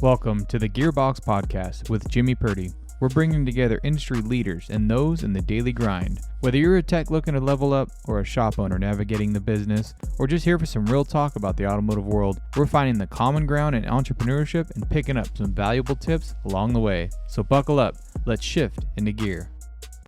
Welcome to the Gearbox Podcast with Jimmy Purdy. We're bringing together industry leaders and those in the daily grind. Whether you're a tech looking to level up or a shop owner navigating the business, or just here for some real talk about the automotive world, we're finding the common ground in entrepreneurship and picking up some valuable tips along the way. So buckle up, let's shift into gear.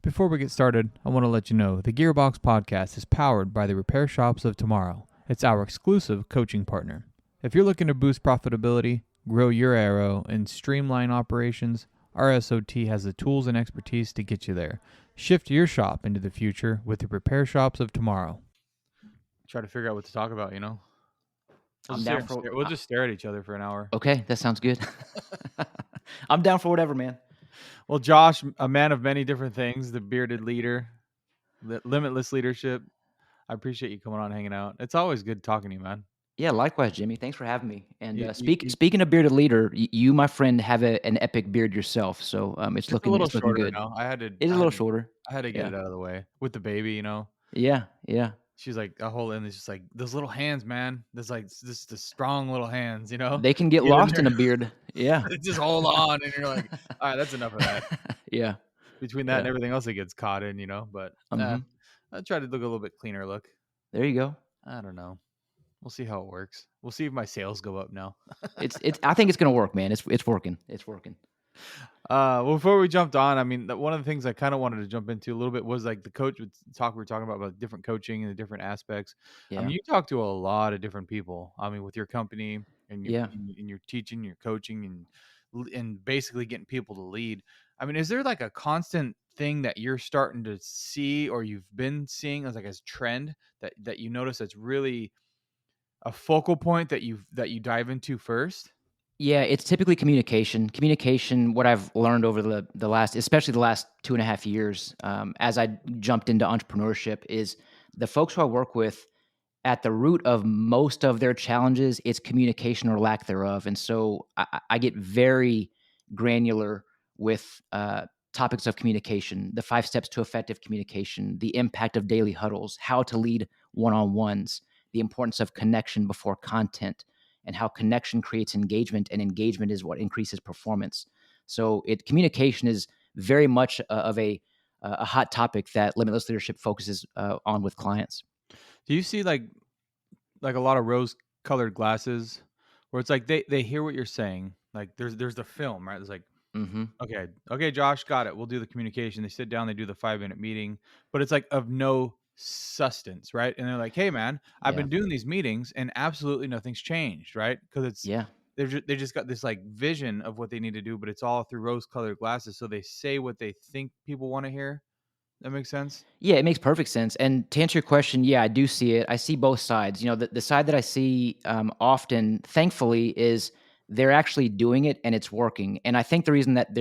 Before we get started, I want to let you know the Gearbox Podcast is powered by the Repair Shops of Tomorrow. It's our exclusive coaching partner. If you're looking to boost profitability, grow your arrow, and streamline operations, our SOT has the tools and expertise to get you there. Shift your shop into the future with the Repair Shops of Tomorrow. Try to figure out what to talk about, you know? We'll just stare at each other for an hour. Okay, that sounds good. I'm down for whatever, man. Well, Josh, a man of many different things, the bearded leader, the Limitless leadership. I appreciate you coming on, hanging out. It's always good talking to you, man. Yeah, likewise, Jimmy. Thanks for having me. And speaking of bearded leader, you, my friend, have an epic beard yourself. So it's looking good. Now. It's a little shorter. I had to get it out of the way with the baby, you know. Yeah. She's like a whole end. It's just like those little hands, man. There's like the strong little hands, you know. They can get lost in a beard. Yeah. Just hold on, and you're like, all right, that's enough of that. Yeah. Between that and everything else, it gets caught in, you know. But I try to look a little bit cleaner look. There you go. I don't know. We'll see how it works. We'll see if my sales go up now. it's. I think it's gonna work, man. It's working. It's working. Well, before we jumped on, I mean, one of the things I kind of wanted to jump into a little bit was like the coach talk. We were talking about different coaching and the different aspects. Yeah. I mean, you talk to a lot of different people. I mean, with your company and you're teaching, you're coaching, and basically getting people to lead. I mean, is there like a constant thing that you're starting to see or you've been seeing as like a trend that you notice that's really a focal point that you dive into first? Yeah, it's typically communication. Communication, what I've learned over the last, especially the last 2.5 years, as I jumped into entrepreneurship, is the folks who I work with, at the root of most of their challenges, it's communication or lack thereof. And so I get very granular with topics of communication, the 5 steps to effective communication, the impact of daily huddles, how to lead one-on-ones, the importance of connection before content, and how connection creates engagement, and engagement is what increases performance. So communication is very much of a hot topic that Limitless Leadership focuses on with clients. Do you see like a lot of rose-colored glasses where it's like they hear what you're saying? Like there's the film, right? It's like, okay, Josh, got it. We'll do the communication. They sit down, they do the 5-minute meeting, but it's like of no substance, right? And they're like, hey, man, I've been doing these meetings and absolutely nothing's changed, right? Because it's they just got this like vision of what they need to do, but it's all through rose-colored glasses. So they say what they think people want to hear. That makes sense? Yeah, it makes perfect sense. And to answer your question, yeah, I do see it. I see both sides. You know, the side that I see often, thankfully, is they're actually doing it and it's working. And I think the reason that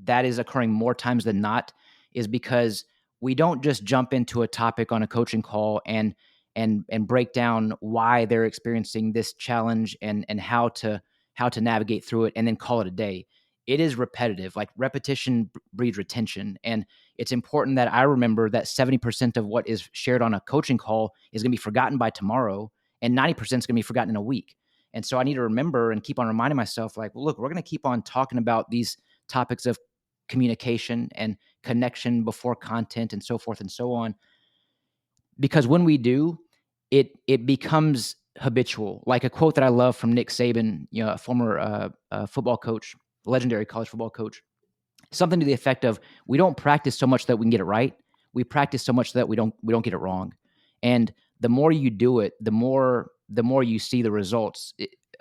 that is occurring more times than not is because we don't just jump into a topic on a coaching call and break down why they're experiencing this challenge and how to navigate through it and then call it a day. It is repetitive. Like repetition breeds retention. And it's important that I remember that 70% of what is shared on a coaching call is going to be forgotten by tomorrow, and 90% is going to be forgotten in a week. And so I need to remember and keep on reminding myself, like, well, look, we're going to keep on talking about these topics of communication and connection before content and so forth and so on. Because when we do, it becomes habitual. Like a quote that I love from Nick Saban, you know, a former football coach, legendary college football coach, something to the effect of, we don't practice so much that we can get it right. We practice so much that we don't get it wrong. And the more you do it, the more you see the results.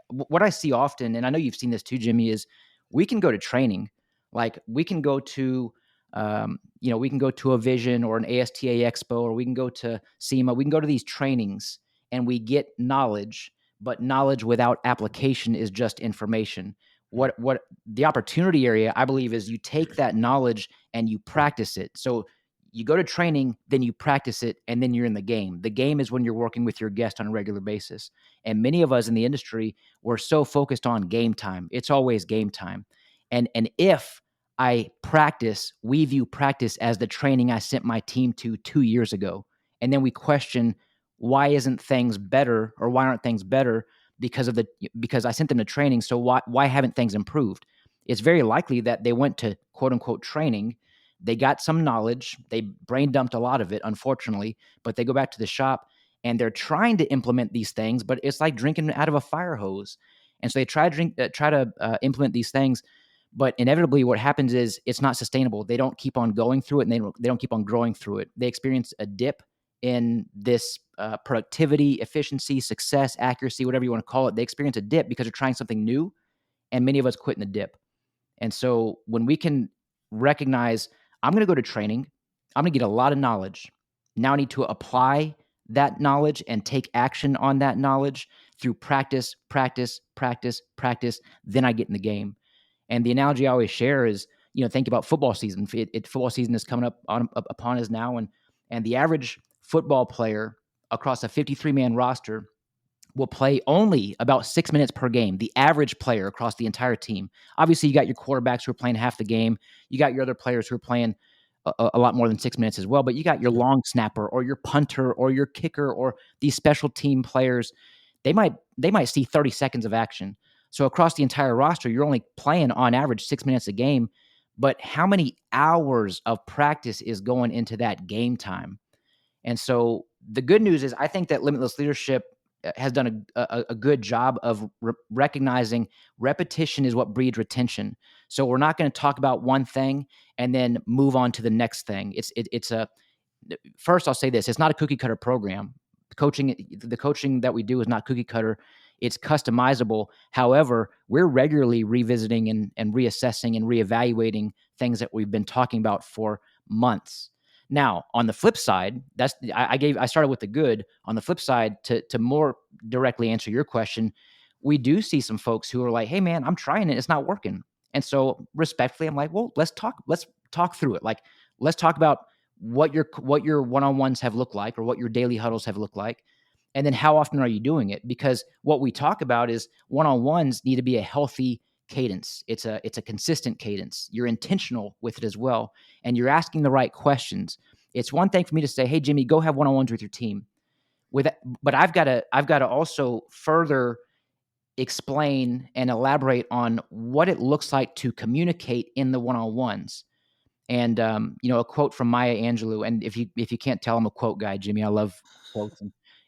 What I see often, and I know you've seen this too, Jimmy, is we can go to training. Like we can go to, we can go to a Vision or an ASTA Expo, or we can go to SEMA. We can go to these trainings and we get knowledge, but knowledge without application is just information. What the opportunity area, I believe, is you take that knowledge and you practice it. So you go to training, then you practice it, and then you're in the game. The game is when you're working with your guest on a regular basis. And many of us in the industry, we're so focused on game time. It's always game time. And if I practice, we view practice as the training I sent my team to 2 years ago. And then we question, why isn't things better, or why aren't things better? because I sent them to training. So why haven't things improved? It's very likely that they went to quote unquote training. They got some knowledge. They brain dumped a lot of it, unfortunately, but they go back to the shop and they're trying to implement these things, but it's like drinking out of a fire hose. And so they try to implement these things, but inevitably what happens is it's not sustainable. They don't keep on going through it, and they don't keep on growing through it. They experience a dip in this productivity, efficiency, success, accuracy, whatever you want to call it. They experience a dip because they're trying something new, and many of us quit in the dip. And so when we can recognize, I'm going to go to training, I'm going to get a lot of knowledge. Now I need to apply that knowledge and take action on that knowledge through practice, practice, practice, practice. Then I get in the game. And the analogy I always share is, think about football season. Football season is coming upon us now, and the average football player across a 53-man roster will play only about 6 minutes per game, the average player across the entire team. Obviously, you got your quarterbacks who are playing half the game. You got your other players who are playing a lot more than 6 minutes as well. But you got your long snapper or your punter or your kicker or these special team players. They might see 30 seconds of action. So across the entire roster, you're only playing on average 6 minutes a game. But how many hours of practice is going into that game time? And so the good news is I think that Limitless Leadership has done a good job of recognizing repetition is what breeds retention. So we're not going to talk about one thing and then move on to the next thing. First I'll say this, it's not a cookie cutter program. The coaching that we do is not cookie cutter. It's customizable. However, we're regularly revisiting and reassessing and reevaluating things that we've been talking about for months. Now, on the flip side, I started with the good. On the flip side, to more directly answer your question, we do see some folks who are like, "Hey, man, I'm trying it. It's not working." And so, respectfully, I'm like, "Well, let's talk through it. Like, let's talk about what your one-on-ones have looked like, or what your daily huddles have looked like, and then how often are you doing it? Because what we talk about is one-on-ones need to be a healthy cadence. It's a consistent cadence. You're intentional with it as well, and you're asking the right questions. It's one thing for me to say, "Hey, Jimmy, go have one-on-ones with your team." But I've got to also further explain and elaborate on what it looks like to communicate in the one-on-ones. And a quote from Maya Angelou. And if you can't tell, I'm a quote guy, Jimmy. I love quotes.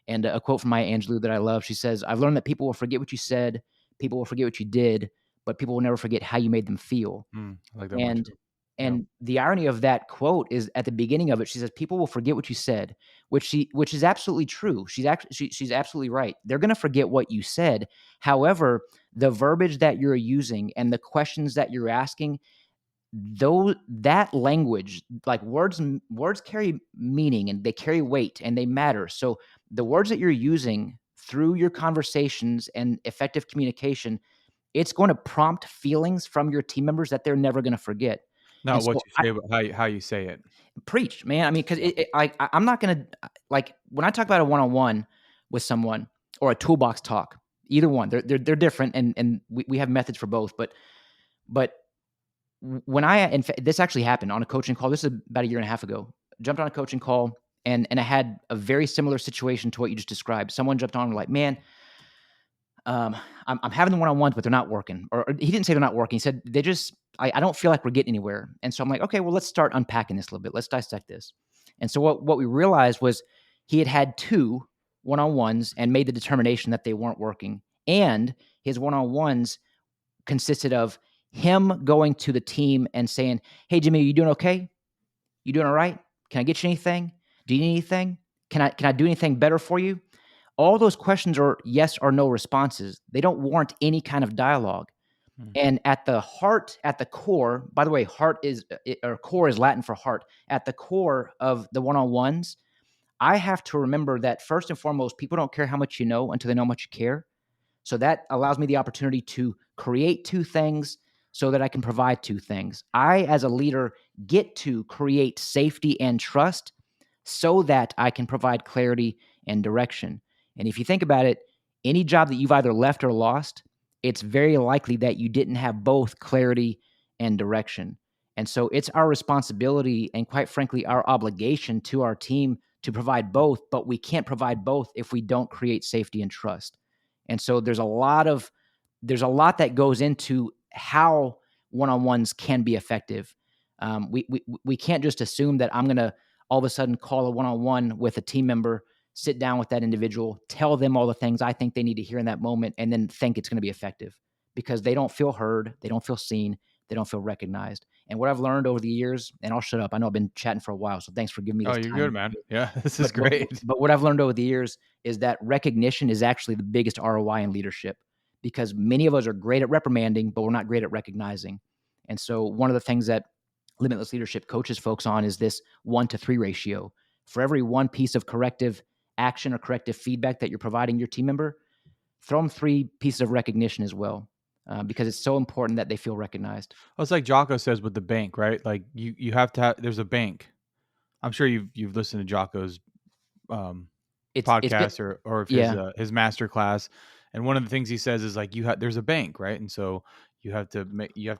And a quote from Maya Angelou that I love. She says, "I've learned that people will forget what you said, people will forget what you did, but people will never forget how you made them feel." I like that one And too. and the irony of that quote is at the beginning of it, she says, "People will forget what you said," which is absolutely true. She's absolutely right. They're going to forget what you said. However, the verbiage that you're using and the questions that you're asking, though, that language, like words carry meaning and they carry weight and they matter. So the words that you're using through your conversations and effective communication, it's going to prompt feelings from your team members that they're never going to forget. Not And what so you say, but how you say it. preach, man. I mean, because I'm not going to, like, when I talk about a one-on-one with someone or a toolbox talk, either one, they're different, and we have methods for both. But when in fact, this actually happened on a coaching call. This is about a year and a half ago. Jumped on a coaching call, and I had a very similar situation to what you just described. Someone jumped on and like, "Man, I'm having the one-on-ones, but they're not working." Or he didn't say they're not working. He said I don't feel like we're getting anywhere. And so I'm like, "Okay, well, let's start unpacking this a little bit. Let's dissect this." And so what we realized was he had two one-on-ones and made the determination that they weren't working. And his one-on-ones consisted of him going to the team and saying, "Hey, Jimmy, you doing okay? You doing all right? Can I get you anything? Do you need anything? Can I do anything better for you?" All those questions are yes or no responses. They don't warrant any kind of dialogue. Mm. And at the core, by the way, core is Latin for heart. At the core of the one-on-ones, I have to remember that first and foremost, people don't care how much you know until they know how much you care. So that allows me the opportunity to create two things so that I can provide two things. I, as a leader, get to create safety and trust so that I can provide clarity and direction. And if you think about it, any job that you've either left or lost, it's very likely that you didn't have both clarity and direction. And so it's our responsibility and, quite frankly, our obligation to our team to provide both, but we can't provide both if we don't create safety and trust. And so there's a lot that goes into how one-on-ones can be effective. We can't just assume that I'm going to all of a sudden call a one-on-one with a team member, sit down with that individual, tell them all the things I think they need to hear in that moment, and then think it's going to be effective, because they don't feel heard, they don't feel seen, they don't feel recognized. And what I've learned over the years, and I'll shut up, I know I've been chatting for a while, so thanks for giving me Oh, this you're good, time. man. Yeah, this is But great. what I've learned over the years is that recognition is actually the biggest ROI in leadership, because many of us are great at reprimanding, but we're not great at recognizing. And so one of the things that Limitless Leadership coaches folks on is this 1-to-3 ratio. For every one piece of corrective action or corrective feedback that you're providing your team member, throw them 3 pieces of recognition as well, because it's so important that they feel recognized. Well, it's like Jocko says with the bank, right? Like you have to have. There's a bank. I'm sure you've listened to Jocko's um, It's been podcast or if yeah, his master class, and one of the things he says is like there's a bank, right? And so you have to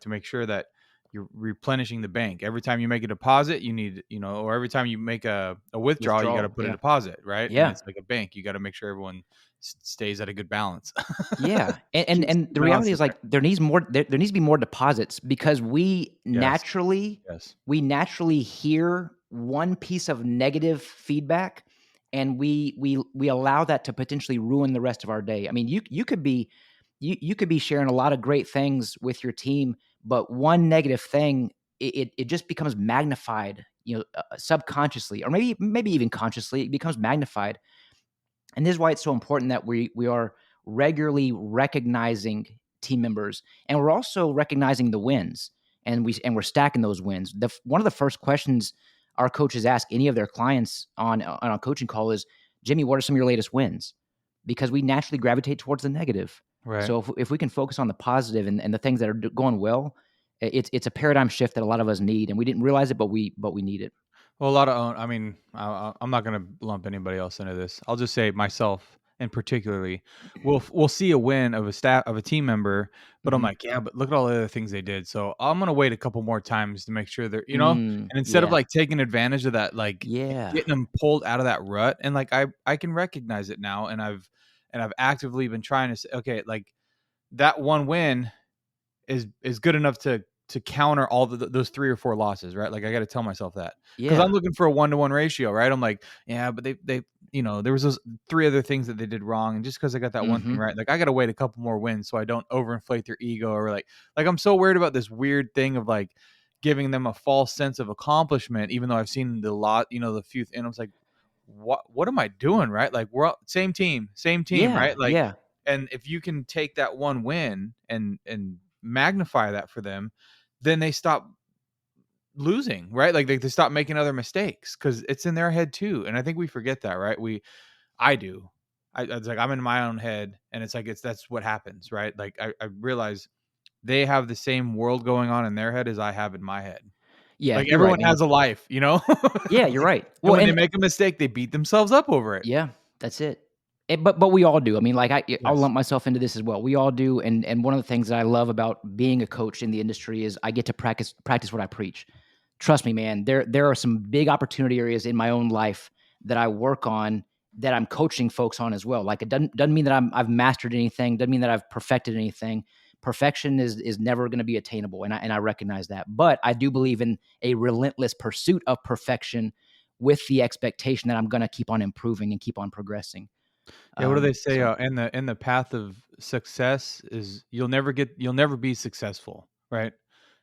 make sure that you're replenishing the bank every time you make a deposit. You need, or every time you make a withdrawal, you got to withdrawal, put a yeah. deposit, right? And Yeah. it's like a bank. You got to make sure everyone stays at a good balance. Yeah, and and Keeps and the the reality balances is, like, there needs to be more deposits, because Yes, yes, we naturally hear one piece of negative feedback, and we allow that to potentially ruin the rest of our day. I mean, you could be sharing a lot of great things with your team, but one negative thing, it just becomes magnified, subconsciously, or maybe even consciously, it becomes magnified. And this is why it's so important that we are regularly recognizing team members, and we're also recognizing the wins, and we're stacking those wins. One of the first questions our coaches ask any of their clients on a coaching call is, Jimmy, what are some of your latest wins? Because we naturally gravitate towards the negative. right. So if we can focus on the positive and the things that are going well, it's a paradigm shift that a lot of us need, and we didn't realize it, but we need it. Well, a lot of I mean, I'm not going to lump anybody else into this. I'll just say myself, and particularly, we'll see a win of a team member, but I'm Mhm. like, yeah, but look at all the other things they did. So I'm gonna wait a couple more times to make sure and instead of Yeah. like taking advantage of that, like Yeah. getting them pulled out of that rut, and like I can recognize it now, and I've actively been trying to say, okay, like that one win is good enough to counter all those 3 or 4 losses, right? Like I got to tell myself that because I'm Yeah. looking for a 1-to-1 ratio, right? I'm like, yeah, but they there was those 3 other things that they did wrong, and just because I got that one thing Mhm. right, like I got to wait a couple more wins so I don't overinflate their ego or like I'm so worried about this weird thing of like giving them a false sense of accomplishment, even though I've seen the few, and I was like, what am I doing, right? Like we're all, same team, Yeah, right? Like, yeah, and if you can take that one win and magnify that for them, then they stop losing, right? Like they stop making other mistakes because it's in their head too. And I think we forget that, right? I do. It's like I'm in my own head, and it's like that's what happens, right? Like I realize they have the same world going on in their head as I have in my head. yeah, Like you're right, everyone man. has a life, you know? Yeah, you're right. And Well, when they and make a mistake, they beat themselves up over it. yeah, that's it. But we all do. I mean, like, I'll Yes. lump myself into this as well. We all do, and one of the things that I love about being a coach in the industry is I get to practice what I preach. Trust me, man, there are some big opportunity areas in my own life that I work on, that I'm coaching folks on as well. Like, it doesn't mean that I've mastered anything, doesn't mean that I've perfected anything. Perfection is never gonna be attainable, and I recognize that. But I do believe in a relentless pursuit of perfection, with the expectation that I'm gonna keep on improving and keep on progressing. Yeah, what do they say? So In the path of success is you'll never be successful, right?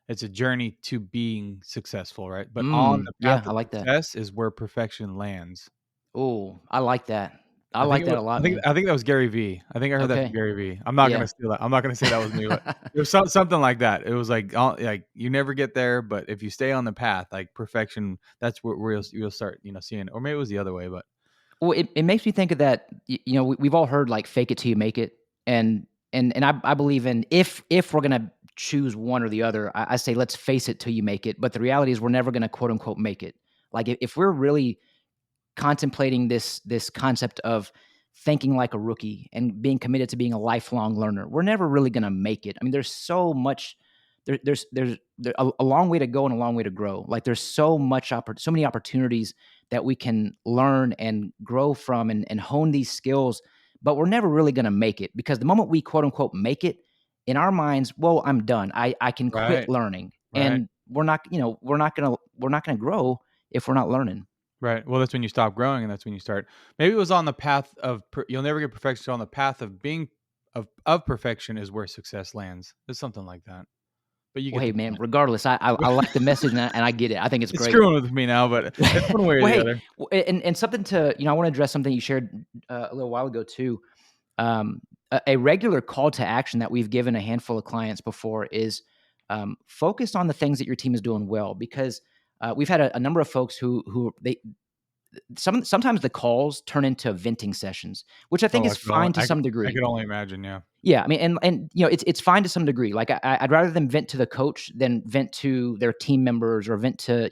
It's a journey to being successful, right? But on the yeah, path I of like that. success is where perfection lands. Oh, I like that. I like that a lot, man. I think that was Gary Vee. I think I heard that from Okay. Gary Vee. I'm not gonna Yeah. steal that. I'm not gonna say that was me, but it was something like that. It was like you never get there, but if you stay on the path, like perfection, that's where you'll start, seeing it. Or maybe it was the other way, but Well, it makes me think of that. We've all heard, like, fake it till you make it, and I believe in, if we're gonna choose one or the other, I say let's face it till you make it. But the reality is we're never gonna quote unquote make it. Like, if we're really contemplating this concept of thinking like a rookie and being committed to being a lifelong learner, we're never really going to make it. I mean, there's so much. A long way to go and a long way to grow. Like, there's so many opportunities that we can learn and grow from, and hone these skills. but we're never really going to make it, because the moment we quote unquote make it in our minds, well, I'm done. I can quit Right. learning. Right. And we're not going to grow if we're not learning. Right. Well, that's when you stop growing, and that's when you start. Maybe it was on the path of you'll never get perfection. So on the path of being of perfection is where success lands. It's something like that. But you Well, get the hey, man, point. regardless, I like the message, and I get it. I think it's It's great. screwing with me now, but it's one way or Well, the hey, other. and something to, I want to address something you shared a little while ago too. A regular call to action that we've given a handful of clients before is, focus on the things that your team is doing well, because we've had a number of folks who they sometimes the calls turn into venting sessions, which I think Oh, is fine to some I degree. could only imagine. Yeah. Yeah, I mean, and it's fine to some degree. Like I'd rather them vent to the coach than vent to their team members, or vent to,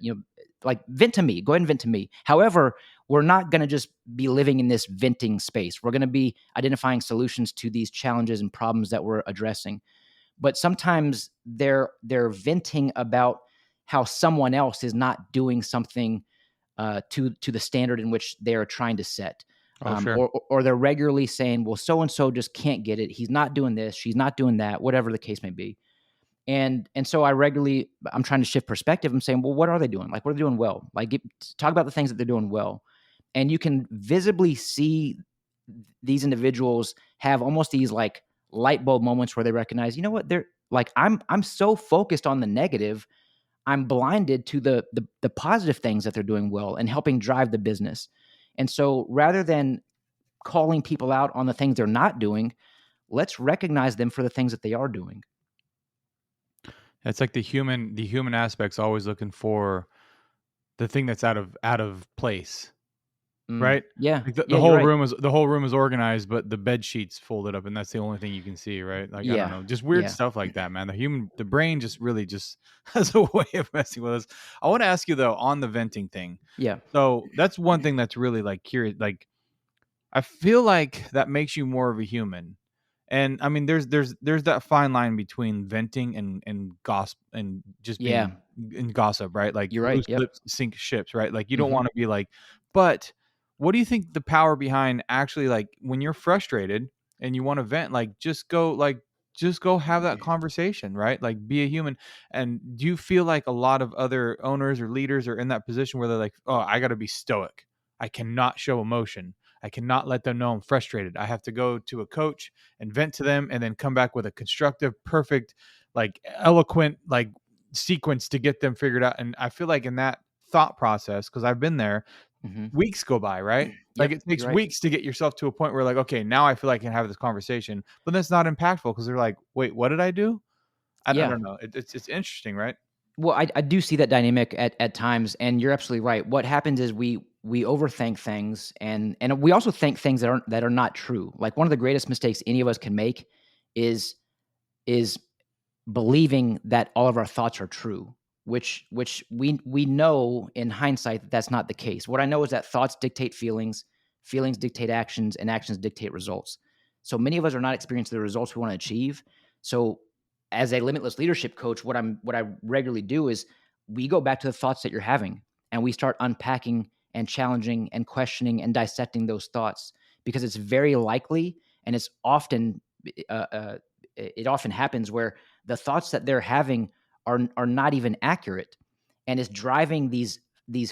like vent to me. Go ahead and vent to me. However, we're not going to just be living in this venting space. We're going to be identifying solutions to these challenges and problems that we're addressing. But sometimes they're venting about how someone else is not doing something to the standard in which they are trying to set. Oh, sure. Or they're regularly saying, well, so and so just can't get it. He's not doing this. She's not doing that. Whatever the case may be. And so I'm trying to shift perspective. I'm saying, well, what are they doing? Like, what are they doing well? Like, talk about the things that they're doing well, and you can visibly see these individuals have almost these like light bulb moments where they recognize, you know what, they're like, I'm so focused on the negative, I'm blinded to the positive things that they're doing well and helping drive the business. And so rather than calling people out on the things they're not doing, let's recognize them for the things that they are doing. It's like the human aspect's always looking for the thing that's out of place. Right? Yeah. Like the Yeah, you're whole right. room is the whole room is organized, but the bed sheets folded up, and that's the only thing you can see, right? Like, I don't Yeah. know, just weird Yeah. stuff like that, man. The brain just really just has a way of messing with us. I want to ask you though on the venting thing. Yeah. So that's one thing that's really like curious. Like, I feel like that makes you more of a human. And I mean, there's that fine line between venting and gossip and just Yeah. being in gossip, right? Like You're right. loose Yep. lips sink ships, right? Like you don't Mhm. want to be like, but what do you think the power behind actually like when you're frustrated and you want to vent, just go have that conversation, right? Like be a human. And do you feel like a lot of other owners or leaders are in that position where they're like, oh, I got to be stoic. I cannot show emotion. I cannot let them know I'm frustrated. I have to go to a coach and vent to them and then come back with a constructive, perfect, like eloquent, like sequence to get them figured out. And I feel like in that thought process, because I've been there, Mhm. weeks go by, right? Like Yep. it takes You're right. weeks to get yourself to a point where like, okay, now I feel like I can have this conversation, but that's not impactful because they're like, wait, what did I do? I Yeah. don't know. It's interesting, right? Well, I do see that dynamic at times, and you're absolutely right. What happens is we overthink things, and we also think things that are not true. Like, one of the greatest mistakes any of us can make is is believing that all of our thoughts are true, which we know in hindsight that that's not the case. What I know is that thoughts dictate feelings, feelings dictate actions, and actions dictate results. So many of us are not experiencing the results we want to achieve. So as a limitless leadership coach, what I regularly do is we go back to the thoughts that you're having, and we start unpacking and challenging and questioning and dissecting those thoughts, because it's very likely, and it's often it often happens where the thoughts that they're having are not even accurate, and is driving these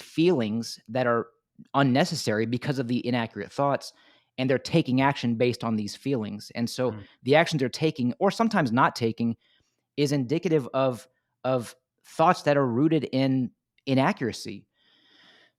feelings that are unnecessary because of the inaccurate thoughts, and they're taking action based on these feelings. And so Mm. the actions they're taking, or sometimes not taking, is indicative of thoughts that are rooted in inaccuracy.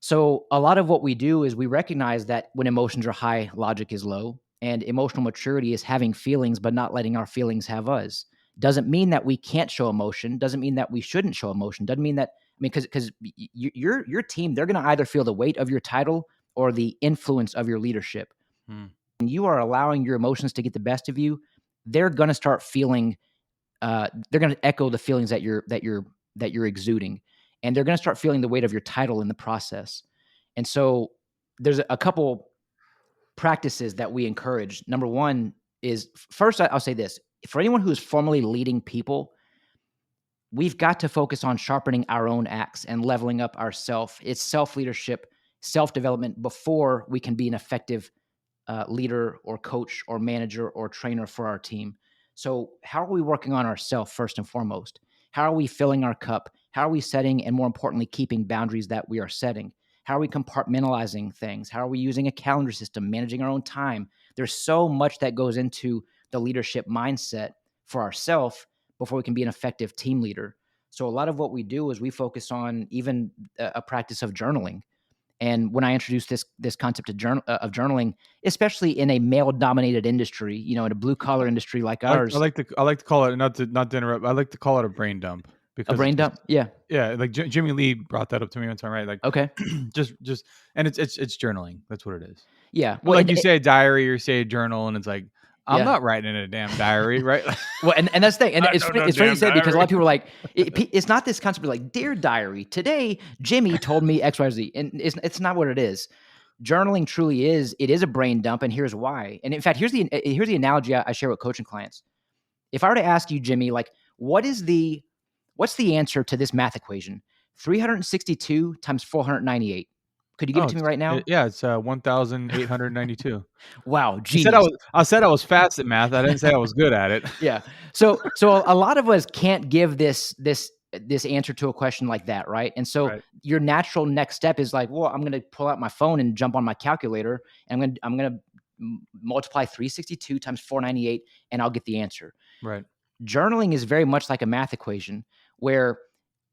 So a lot of what we do is we recognize that when emotions are high, logic is low, and emotional maturity is having feelings but not letting our feelings have us. Doesn't mean that we can't show emotion. Doesn't mean that we shouldn't show emotion. Doesn't mean that, I mean, because your team, they're going to either feel the weight of your title or the influence of your leadership. Mm. When you are allowing your emotions to get the best of you, they're going to start feeling. They're going to echo the feelings that you're exuding, and they're going to start feeling the weight of your title in the process. And so there's a couple practices that we encourage. Number one is, first, I'll say this: for anyone who is formally leading people, we've got to focus on sharpening our own axe and leveling up ourself. It's self leadership, self development before we can be an effective leader or coach or manager or trainer for our team. So, how are we working on ourselves first and foremost? How are we filling our cup? How are we setting and, more importantly, keeping boundaries that we are setting? How are we compartmentalizing things? How are we using a calendar system, managing our own time? There's so much that goes into the leadership mindset for ourselves before we can be an effective team leader. So, a lot of what we do is we focus on even a practice of journaling. And when I introduced this concept of journaling, especially in a male dominated industry, in a blue collar industry like I ours, like to call it, not to interrupt. I like to call it a brain dump a because brain dump. Yeah. yeah, like Jimmy Lee brought that up to me one time, right? Like Okay. just and it's journaling. That's what it is. Yeah. But Well, like you say a diary or say a journal, and it's like I'm yeah. not writing in a damn diary, right? Well, and that's the thing, and I it's know funny, no it's funny you damn said because a lot of diary. people are like, it's not this concept of like, dear diary, today Jimmy told me X, Y, Z, and it's not what it is. Journaling truly is, it is a brain dump, and here's why. And in fact, here's the analogy I share with coaching clients. If I were to ask you, Jimmy, like, what's the answer to this math equation? 362 times 498. Could you give it Oh, to me right now? it's 1,892. Wow, I said I genius. was I said I was fast at math. I didn't say I was good at it. Yeah. So a lot of us can't give this answer to a question like that, right? And so Right, your natural next step is like, well, I'm going to pull out my phone and jump on my calculator, and I'm going to multiply 362 times 498, and I'll get the answer. right. Journaling is very much like a math equation where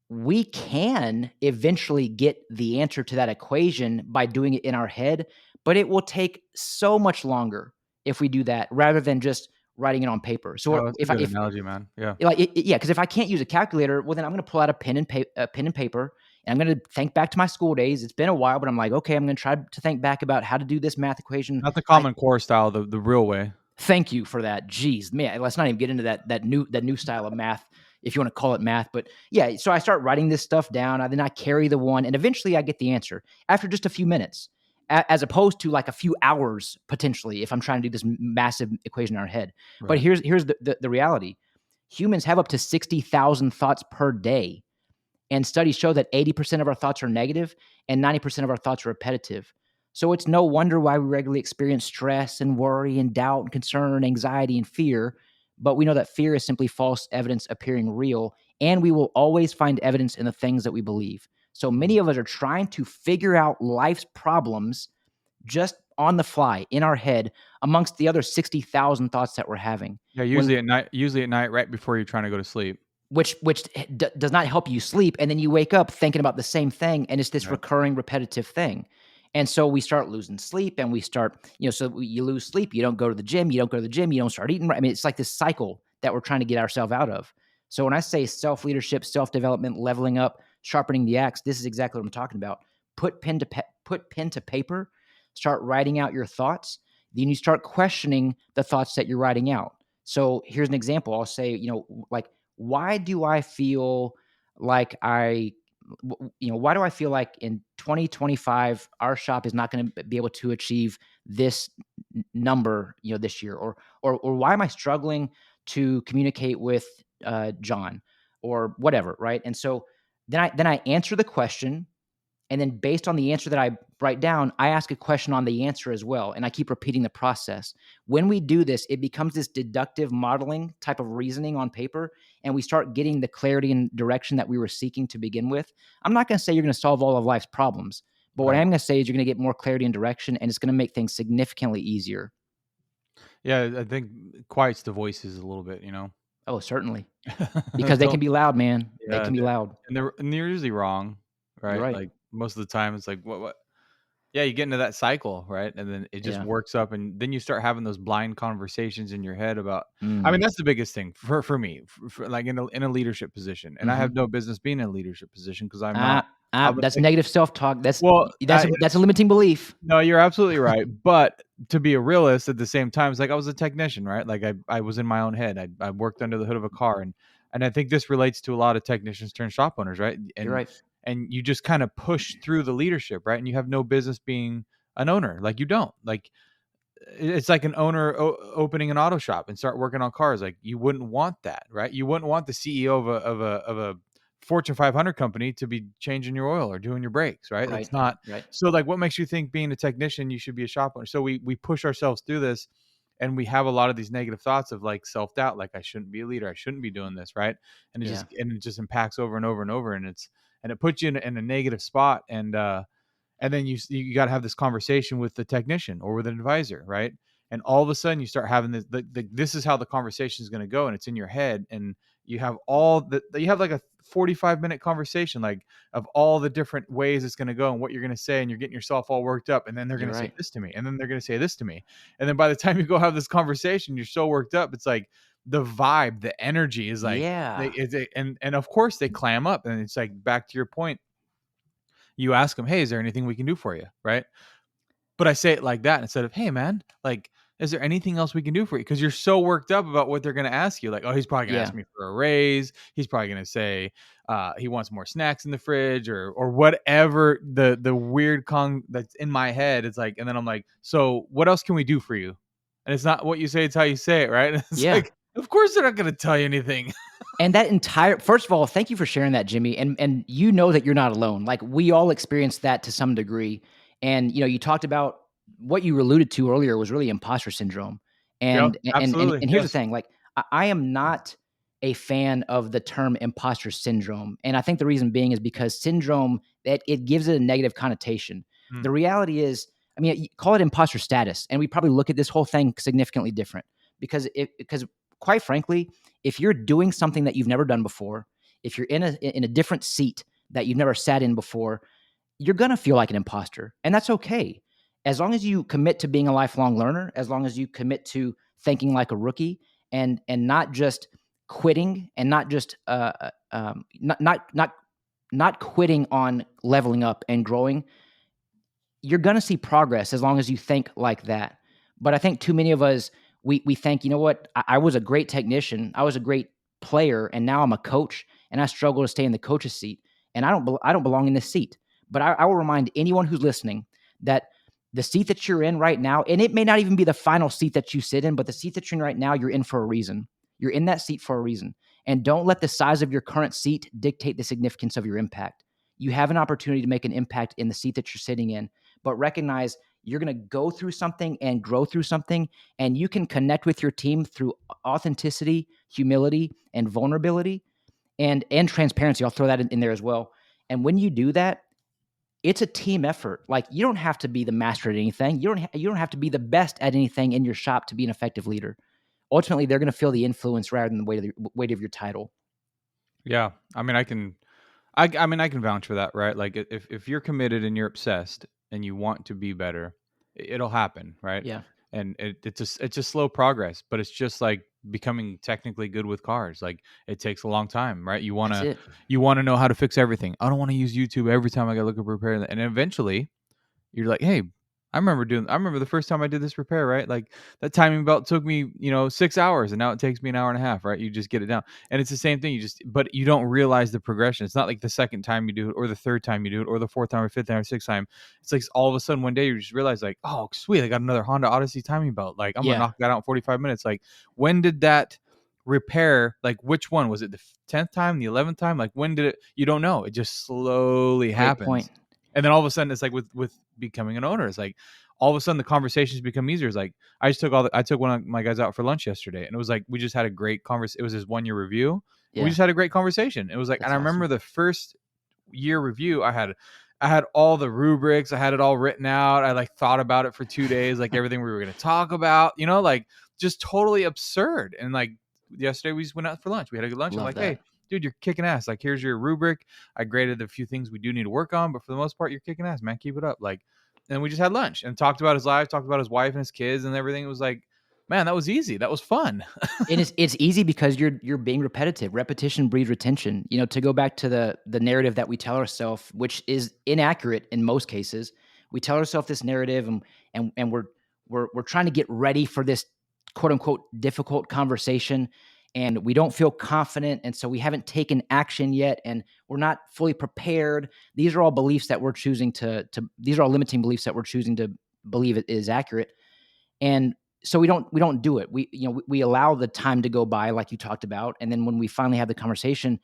we can eventually get the answer to that equation by doing it in our head, but it will take so much longer if we do that rather than just writing it on paper. Oh, So that's a good analogy, man. Yeah. yeah, because if I can't use a calculator, well, then I'm going to pull out a pen and paper, and I'm going to think back to my school days. It's been a while, but I'm like, okay, I'm going to try to think back about how to do this math equation. Not the Common Core style, the real way. Thank you for that. Jeez, man, let's not even get into that new style of math, if you want to call it math. But yeah, so I start writing this stuff down. Then I carry the one, and eventually I get the answer after just a few minutes, as opposed to like a few hours potentially if I'm trying to do this massive equation in our head. But Right. here's the reality: humans have up to 60,000 thoughts per day, and studies show that 80% of our thoughts are negative and 90% of our thoughts are repetitive. So it's no wonder why we regularly experience stress and worry and doubt and concern and anxiety and fear. But we know that fear is simply false evidence appearing real, and we will always find evidence in the things that we believe. So many of us are trying to figure out life's problems just on the fly in our head amongst the other 60,000 thoughts that we're having. Yeah, When usually at night right before you're trying to go to sleep. which does not help you sleep, and then you wake up thinking about the same thing, and it's this Right. recurring repetitive thing. And so we start losing sleep, and we start, you lose sleep, you don't go to the gym, you don't start eating right. I mean, it's like this cycle that we're trying to get ourselves out of. So when I say self-leadership, self-development, leveling up, sharpening the axe, this is exactly what I'm talking about. Put pen to paper, start writing out your thoughts, then you start questioning the thoughts that you're writing out. So here's an example. I'll say, like, why do I feel like why do I feel like in 2025 our shop is not going to be able to achieve this number, this year, or why am I struggling to communicate with John or whatever, right? And so then I answer the question, and then based on the answer that I write down, I ask a question on the answer as well. And I keep repeating the process. When we do this, it becomes this deductive modeling type of reasoning on paper. And we start getting the clarity and direction that we were seeking to begin with. I'm not going to say you're going to solve all of life's problems, but what I Right. am going to say is you're going to get more clarity and direction, and it's going to make things significantly easier. Yeah, I think quiets the voices a little bit, Oh, certainly. Because they can Don't be loud, man. They yeah, can be loud. and they're usually wrong, You're right? right. Like most of the time it's like what yeah, you get into that cycle, right? And then it just Yeah. works up and then you start having those blind conversations in your head about I mean, Mm. that's the biggest thing for me, for like in a leadership position. And I Hmm. have no business being in a leadership position because I'm not I'm That's like negative self-talk. That's well, that's a, that's a limiting belief. no, you're absolutely right. But to be a realist at the same time, it's like I was a technician, right? Like I was in my own head. I worked under the hood of a car, and I think this relates to a lot of technicians turned shop owners, right? You're right. And you just kind of push through the leadership, right? And you have no business being an owner, like you don't. Like it's like an owner opening an auto shop and start working on cars. Like you wouldn't want that, right? You wouldn't want the CEO of a Fortune 500 company to be changing your oil or doing your brakes, right? Right. It's not. Right. So like, what makes you think being a technician, you should be a shop owner? So we push ourselves through this, and we have a lot of these negative thoughts of like self-doubt, like I shouldn't be a leader. I shouldn't be doing this. Right. Yeah. And it just impacts over and over and over. And it puts you in a negative spot. And then you got to have this conversation with the technician or with an advisor, right? And all of a sudden you start having this is how the conversation is going to go, and it's in your head, and you have you have like a 45-minute conversation, like, of all the different ways it's going to go and what you're going to say, and you're getting yourself all worked up, and then they're going You're to say right. this to me, and then they're going to say this to me, and then by the time you go have this conversation, you're so worked up, it's like the vibe, the energy is like Yeah. and of course they clam up, and it's like, back to your point, you ask them, hey, is there anything we can do for you, right? But I say it like that instead of, hey, man, like, is there anything else we can do for you? Because you're so worked up about what they're going to ask you. Like, oh, he's probably going to Yeah. ask me for a raise. He's probably going to say he wants more snacks in the fridge, or whatever the weird that's in my head. It's like, and then I'm like, so what else can we do for you? And it's not what you say, it's how you say it, right? It's Yeah. like, of course they're not going to tell you anything. And that entire first of all, thank you for sharing that, Jimmy. And you know that you're not alone. Like we all experience that to some degree. And you talked about what you alluded to earlier was really imposter syndrome. Yeah, And absolutely. here's the Yes. thing: like I am not a fan of the term imposter syndrome, and I think the reason being is because syndrome that it gives it a negative connotation. Mm, The reality is, I mean, you call it imposter status, and we probably look at this whole thing significantly different because quite frankly, if you're doing something that you've never done before, if you're in a different seat that you've never sat in before, you're going to feel like an imposter, and that's okay. As long as you commit to being a lifelong learner, as long as you commit to thinking like a rookie, and not just quitting, and not just not quitting on leveling up and growing, you're going to see progress as long as you think like that. But I think too many of us, we think, you know what, I was a great technician, I was a great player, and now I'm a coach, and I struggle to stay in the coach's seat, and I don't belong in this seat. But I will remind anyone who's listening that the seat that you're in right now, and it may not even be the final seat that you sit in, but the seat that you're in right now, you're in for a reason. You're in that seat for a reason, and don't let the size of your current seat dictate the significance of your impact. You have an opportunity to make an impact in the seat that you're sitting in, but recognize you're going to go through something and grow through something, and you can connect with your team through authenticity, humility, and vulnerability, and transparency. I'll throw that in there as well. And when you do that, it's a team effort. Like you don't have to be the master at anything. You don't have to be the best at anything in your shop to be an effective leader. Ultimately, they're going to feel the influence rather than the weight of your title. yeah. I mean, I can vouch for that, right? Like, if you're committed and you're obsessed and you want to be better, it'll happen, right? Yeah, And it's just slow progress, but it's just like becoming technically good with cars. Like, it takes a long time, right? that's it. You want to know how to fix everything. I don't want to use YouTube every time I got to look up repair, and eventually you're like, hey, I remember the first time I did this repair, right? Like, that timing belt took me, 6 hours, and now it takes me an hour and a half, right? You just get it down. And it's the same thing. But you don't realize the progression. It's not like the second time you do it, or the third time you do it, or the fourth time, or fifth time, or sixth time. It's like all of a sudden one day you just realize, like, oh, sweet, I got another Honda Odyssey timing belt. Like, I'm gonna Yeah, knock that out in 45 minutes. Like, when did that repair, like, which one was it, the 10th time, the 11th time? Like, when did it? You don't know. It just slowly great point. happens. And then all of a sudden it's like with becoming an owner, it's like all of a sudden the conversations become easier. It's like, I took one of my guys out for lunch yesterday, and it was like we just had a great conversation. It was his 1 year review. We Yeah, just had a great conversation. It was like, and that's I remember awesome. the first year review, I had all the rubrics, I had it all written out. I like thought about it for 2 days, like everything we were going to talk about, like just totally absurd. And like yesterday we just went out for lunch. We had a good lunch. I'm Love like, hey, that. dude, you're kicking ass. Like, here's your rubric. I graded a few things we do need to work on, but for the most part, you're kicking ass, man. Keep it up. Like, and we just had lunch and talked about his life, talked about his wife and his kids and everything. It was like, man, that was easy. That was fun. And it's easy because you're being repetitive. Repetition breeds retention. To go back to the narrative that we tell ourselves, which is inaccurate in most cases. We tell ourselves this narrative, and we're trying to get ready for this quote unquote difficult conversation, and we don't feel confident, and so we haven't taken action yet, and we're not fully prepared. These are all beliefs that we're choosing to these are all limiting beliefs that we're choosing to believe it is accurate. And so we don't do it. We allow the time to go by, like you talked about, and then when we finally have the conversation,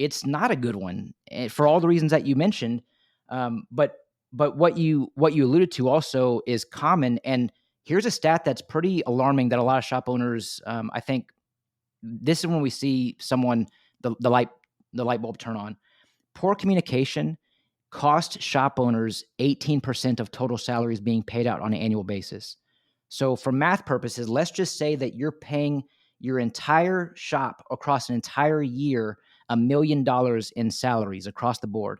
it's not a good one for all the reasons that you mentioned. But what you alluded to also is common. And here's a stat that's pretty alarming that a lot of shop owners, I think, this is when we see someone the light bulb turn on. Poor communication cost shop owners 18% of total salaries being paid out on an annual basis. So for math purposes, let's just say that you're paying your entire shop across an entire year $1 million in salaries across the board.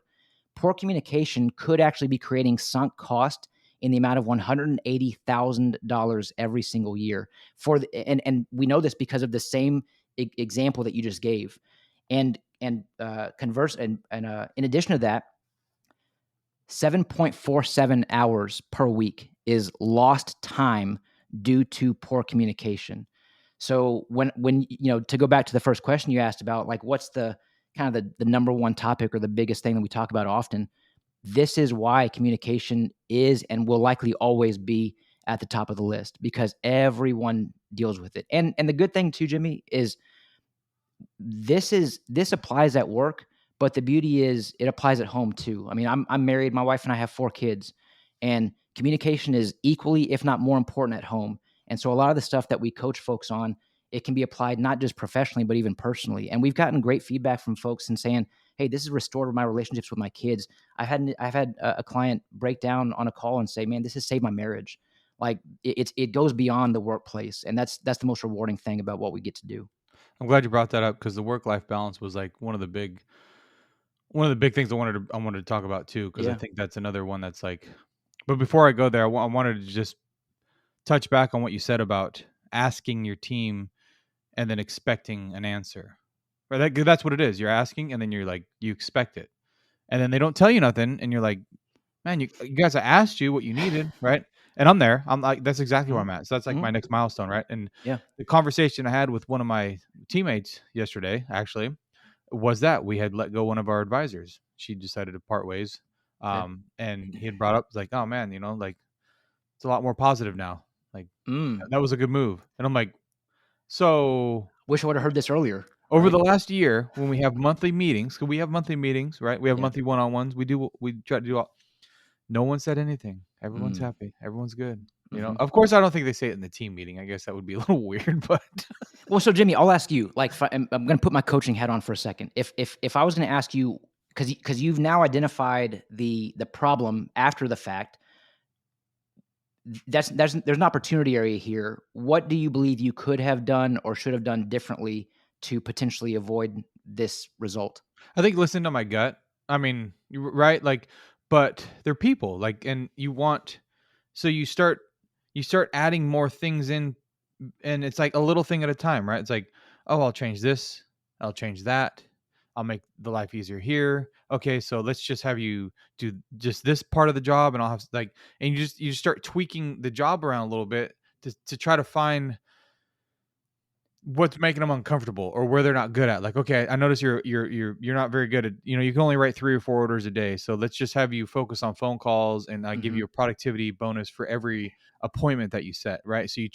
Poor communication could actually be creating sunk cost in the amount of $180,000 every single year. And we know this because of the same example that you just gave. And converse and in addition to that, 7.47 hours per week is lost time due to poor communication. So when to go back to the first question you asked about, like, what's the kind of the number one topic or the biggest thing that we talk about often, this is why communication is and will likely always be at the top of the list, because everyone deals with it. And the good thing too, Jimmy, is this applies at work, but the beauty is it applies at home too. I mean, I'm married, my wife and I have 4 kids, and communication is equally, if not more important at home. And so a lot of the stuff that we coach folks on, it can be applied not just professionally, but even personally. And we've gotten great feedback from folks and saying, "Hey, this has restored my relationships with my kids." I've had a client break down on a call and say, "Man, this has saved my marriage." Like it goes beyond the workplace, and that's the most rewarding thing about what we get to do. I'm glad you brought that up because the work-life balance was like one of the big things I wanted to talk about too, because I Yeah. think that's another one that's like. But before I go there, I wanted to just touch back on what you said about asking your team and then expecting an answer. Right, that's what it is. You're asking, and then you're like you expect it, and then they don't tell you nothing, and you're like, man, you guys, I asked you what you needed, right? And I'm there. I'm like, that's exactly where Mhm. I'm at. So that's like Mhm. my next milestone, right? And Yeah. the conversation I had with one of my teammates yesterday, actually, was that we had let go one of our advisors. She decided to part ways. Okay. And he had brought up like, oh man, like it's a lot more positive now. Like Mm. that was a good move. And I'm like, so Wish I would have heard this earlier, over right? the last year, when we have monthly meetings, because we have monthly meetings, right? We have Yeah. monthly one-on-ones. We try to do all. No one said anything. Everyone's Mm. happy. Everyone's good. Mhm. Of course, I don't think they say it in the team meeting. I guess that would be a little weird, but Well, so Jimmy, I'll ask you, like, I'm gonna put my coaching hat on for a second. If I was gonna ask you, because you've now identified the problem after the fact, there's an opportunity area here. What do you believe you could have done or should have done differently to potentially avoid this result? I think listen to my gut. I mean, right? Like, but they're people. Like, and so you start adding more things in, and it's like a little thing at a time, right? It's like, oh, I'll change this, I'll change that, I'll make the life easier here. Okay, so let's just have you do just this part of the job, and I'll have like, and you just start tweaking the job around a little bit to try to find what's making them uncomfortable or where they're not good at. Like, okay, I notice you're not very good at, you can only write 3 or 4 orders a day. So let's just have you focus on phone calls, and I give Mhm. you a productivity bonus for every appointment that you set, right? So you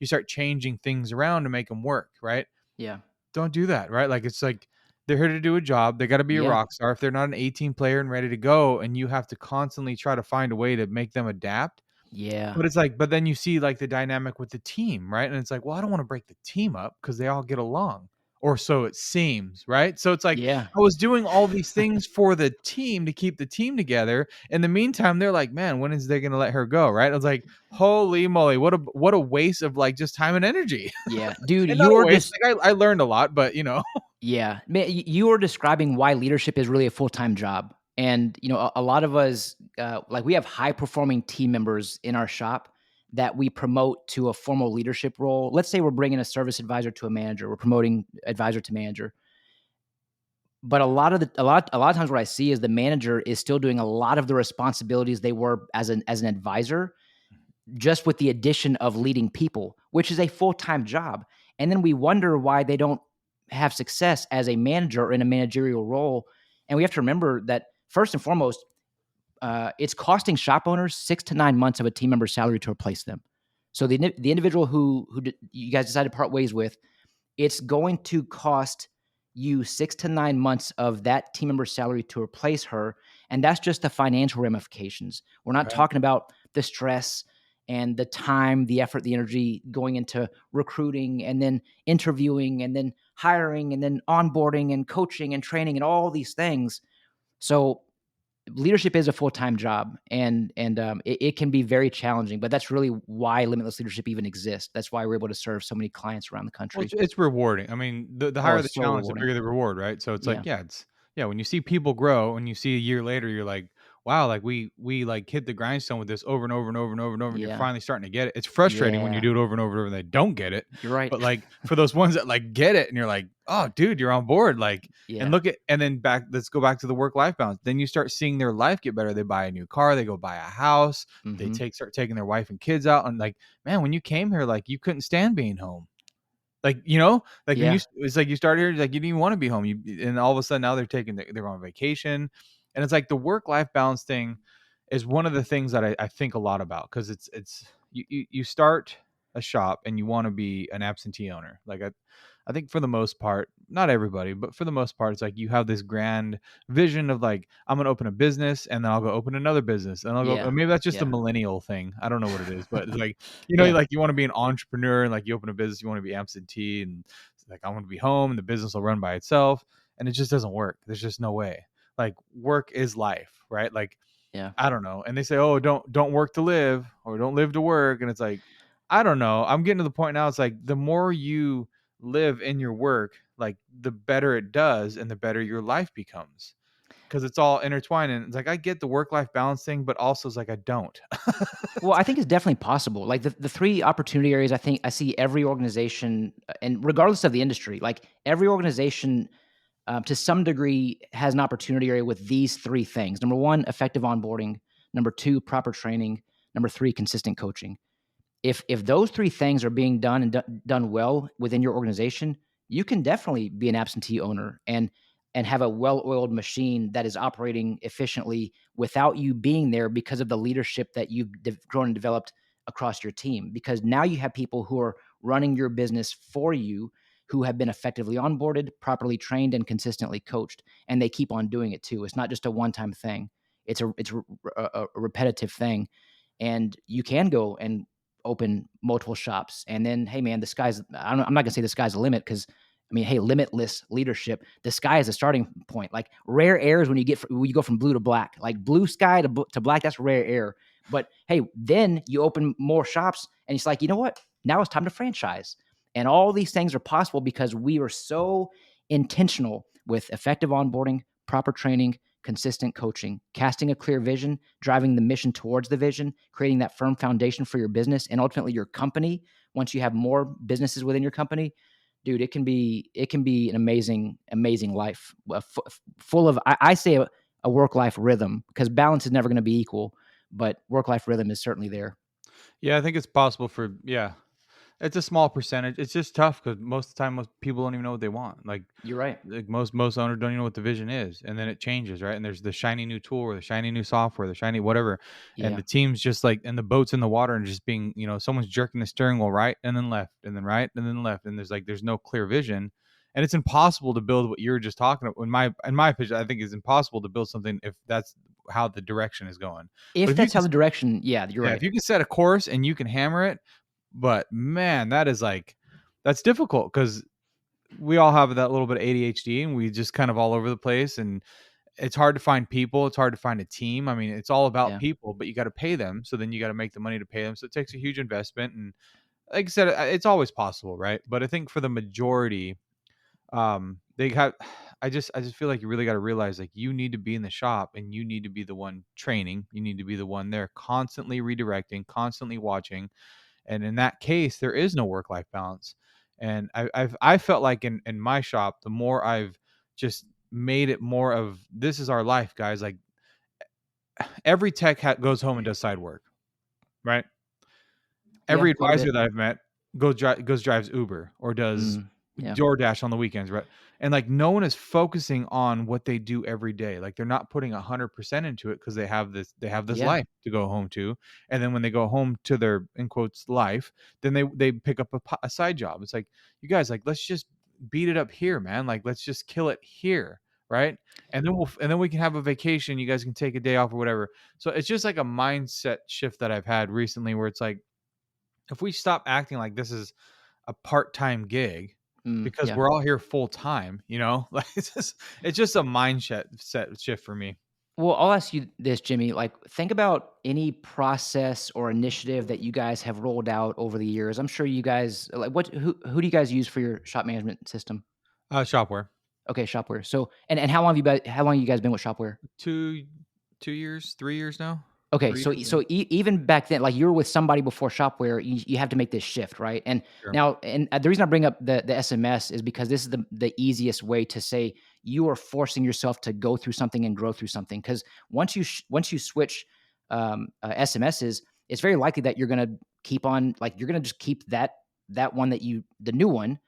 start changing things around to make them work, right? Yeah. Don't do that, right? Like it's like they're here to do a job. They got to be a Yeah. rock star. If they're not an 18 player and ready to go, and you have to constantly try to find a way to make them adapt, Yeah. but it's like, but then you see like the dynamic with the team, right? And it's like, well, I don't want to break the team up because they all get along, or so it seems, right? So it's like Yeah. I was doing all these things for the team to keep the team together. In the meantime, they're like, man, when is they going to let her go, right? I was like, holy moly, what a waste of like just time and energy, Yeah. Dude, and not a you're waste. just Like I learned a lot, but Yeah, man, you are describing why leadership is really a full-time job. And a lot of us, like, we have high-performing team members in our shop that we promote to a formal leadership role. Let's say we're bringing a service advisor to a manager. We're promoting advisor to manager. But a lot of times, what I see is the manager is still doing a lot of the responsibilities they were as an advisor, just with the addition of leading people, which is a full-time job. And then we wonder why they don't have success as a manager or in a managerial role. And we have to remember that first and foremost, it's costing shop owners 6 to 9 months of a team member's salary to replace them. So the individual who you guys decided to part ways with, it's going to cost use 6 to 9 months of that team member's salary to replace her. And that's just the financial ramifications. We're not Right. talking about the stress and the time, the effort, the energy going into recruiting and then interviewing and then hiring and then onboarding and coaching and training and all these things. So leadership is a full-time job, and it can be very challenging, but that's really why Limitless Leadership even exists. That's why we're able to serve so many clients around the Well, country. it's rewarding. I mean, the Oh, higher the it's so challenge, the rewarding. bigger the reward, right? So it's like, Yeah. yeah, when you see people grow and you see a year later, you're like, wow, like we like hit the grindstone with this over and over and over and over and over, and you're Yeah. finally starting to get it. It's frustrating when you Yeah. do it over and over and over and they don't get it. You're right. But like for those ones that like get it and you're like, oh dude, you're on board. Like, and Yeah. look at and then let's go back to the work-life balance. Then you start seeing their life get better. They buy a new car, they go buy a house, they Mhm. start taking their wife and kids out. And like, man, when you came here, like you couldn't stand being home. Like, you know, like when Yeah. it's like you started here, like you didn't even want to be home. And all of a sudden now they're on vacation. And it's like the work-life balance thing is one of the things that I think a lot about because it's you start a shop and you want to be an absentee owner. Like I think for the most part, not everybody, but for the most part, it's like you have this grand vision of like, I'm gonna open a business and then I'll go open another business and I'll go, or Yeah. maybe that's just a Yeah. millennial thing. I don't know what it is, but it's like, Yeah. like you want to be an entrepreneur and like you open a business, you want to be absentee and it's like, I want to be home and the business will run by itself. And it just doesn't work. There's just no way. Like work is life, right? Like, Yeah. I don't know. And they say, "Oh, don't work to live or don't live to work." And it's like, I don't know. I'm getting to the point now. It's like the more you live in your work, like the better it does and the better your life becomes because it's all intertwined. And it's like I get the work-life balance thing, but also it's like I don't. Well, I think it's definitely possible. Like the three opportunity areas I think I see every organization, and regardless of the industry, like every organization to some degree has an opportunity area with these three things. Number one, effective onboarding. Number two, proper training. Number three, consistent coaching. If those three things are being done and done well within your organization, you can definitely be an absentee owner and have a well-oiled machine that is operating efficiently without you being there because of the leadership that you've grown and developed across your team. Because now you have people who are running your business for you, who have been effectively onboarded, properly trained, and consistently coached, and they keep on doing it too. It's not just a one-time thing; it's a repetitive thing, and you can go and open multiple shops. And then, hey, man, I'm not going to say the sky's the limit because I mean, hey, limitless leadership. The sky is a starting point. Like rare air is when you go from blue to black. Like blue sky to black, that's rare air. But hey, then you open more shops, and it's like, you know what? Now it's time to franchise. And all these things are possible because we are so intentional with effective onboarding, proper training, consistent coaching, casting a clear vision, driving the mission towards the vision, creating that firm foundation for your business and ultimately your company. Once you have more businesses within your company, dude, it can be an amazing life, full of I say a work life rhythm because balance is never going to be equal, but work life rhythm is certainly there. Yeah, I think it's possible for it's a small percentage. It's just tough because most of the time, most people don't even know what they want. You're right. Like most owners don't even know what the vision is, and then it changes, right? And there's the shiny new tool or the shiny new software, the shiny whatever, and Yeah. the team's just like, and the boat's in the water and just being, someone's jerking the steering wheel right and then left and then right and then left, and there's no clear vision, and it's impossible to build what you were just talking about. In my opinion, I think it's impossible to build something if that's how the direction is going. But If if you that's how can, the direction, yeah, you're yeah, right. if you can set a course and you can hammer it, but man, that's difficult because we all have that little bit of ADHD and we just kind of all over the place and it's hard to find people. It's hard to find a team. I mean, it's all about Yeah. people, but you got to pay them. So then you got to make the money to pay them. So it takes a huge investment. And like I said, it's always possible, right? But I think for the majority, they have, I just feel like you really got to realize like you need to be in the shop and you need to be the one training. You need to be the one there constantly redirecting, constantly watching, and in that case there is no work life balance. And I felt like in my shop, the more I've just made it more of this is our life, guys. Like every tech goes home and does side work, right? Yeah, Every a little advisor bit. that I've met goes drives Uber or does Mm, yeah. DoorDash on the weekends, right? And like no one is focusing on what they do every day. Like they're not putting 100% into it because they have this Yeah. life to go home to, and then when they go home to their in quotes life, then they pick up a side job. It's like you guys like let's just beat it up here, man. Like, let's just kill it here, right? And then we can have a vacation. You guys can take a day off or whatever. So it's just like a mindset shift that I've had recently, where it's like, if we stop acting like this is a part-time gig because Yeah. we're all here full time, like it's just a mindset set shift for me. Well, I'll ask you this, Jimmy. Like, think about any process or initiative that you guys have rolled out over the years. I'm sure you guys like who do you guys use for your shop management system? Shopware. Okay, Shopware. So, and how long you guys been with Shopware? 2 2 years, 3 years now. Okay, 3 so years, yeah. even back then, like you were with somebody before Shopware, you have to make this shift, right? And Sure. now, and the reason I bring up the SMS is because this is the easiest way to say you are forcing yourself to go through something and grow through something. Because once you switch SMSs, it's very likely that you're gonna keep on, like you're gonna just keep that one the new one,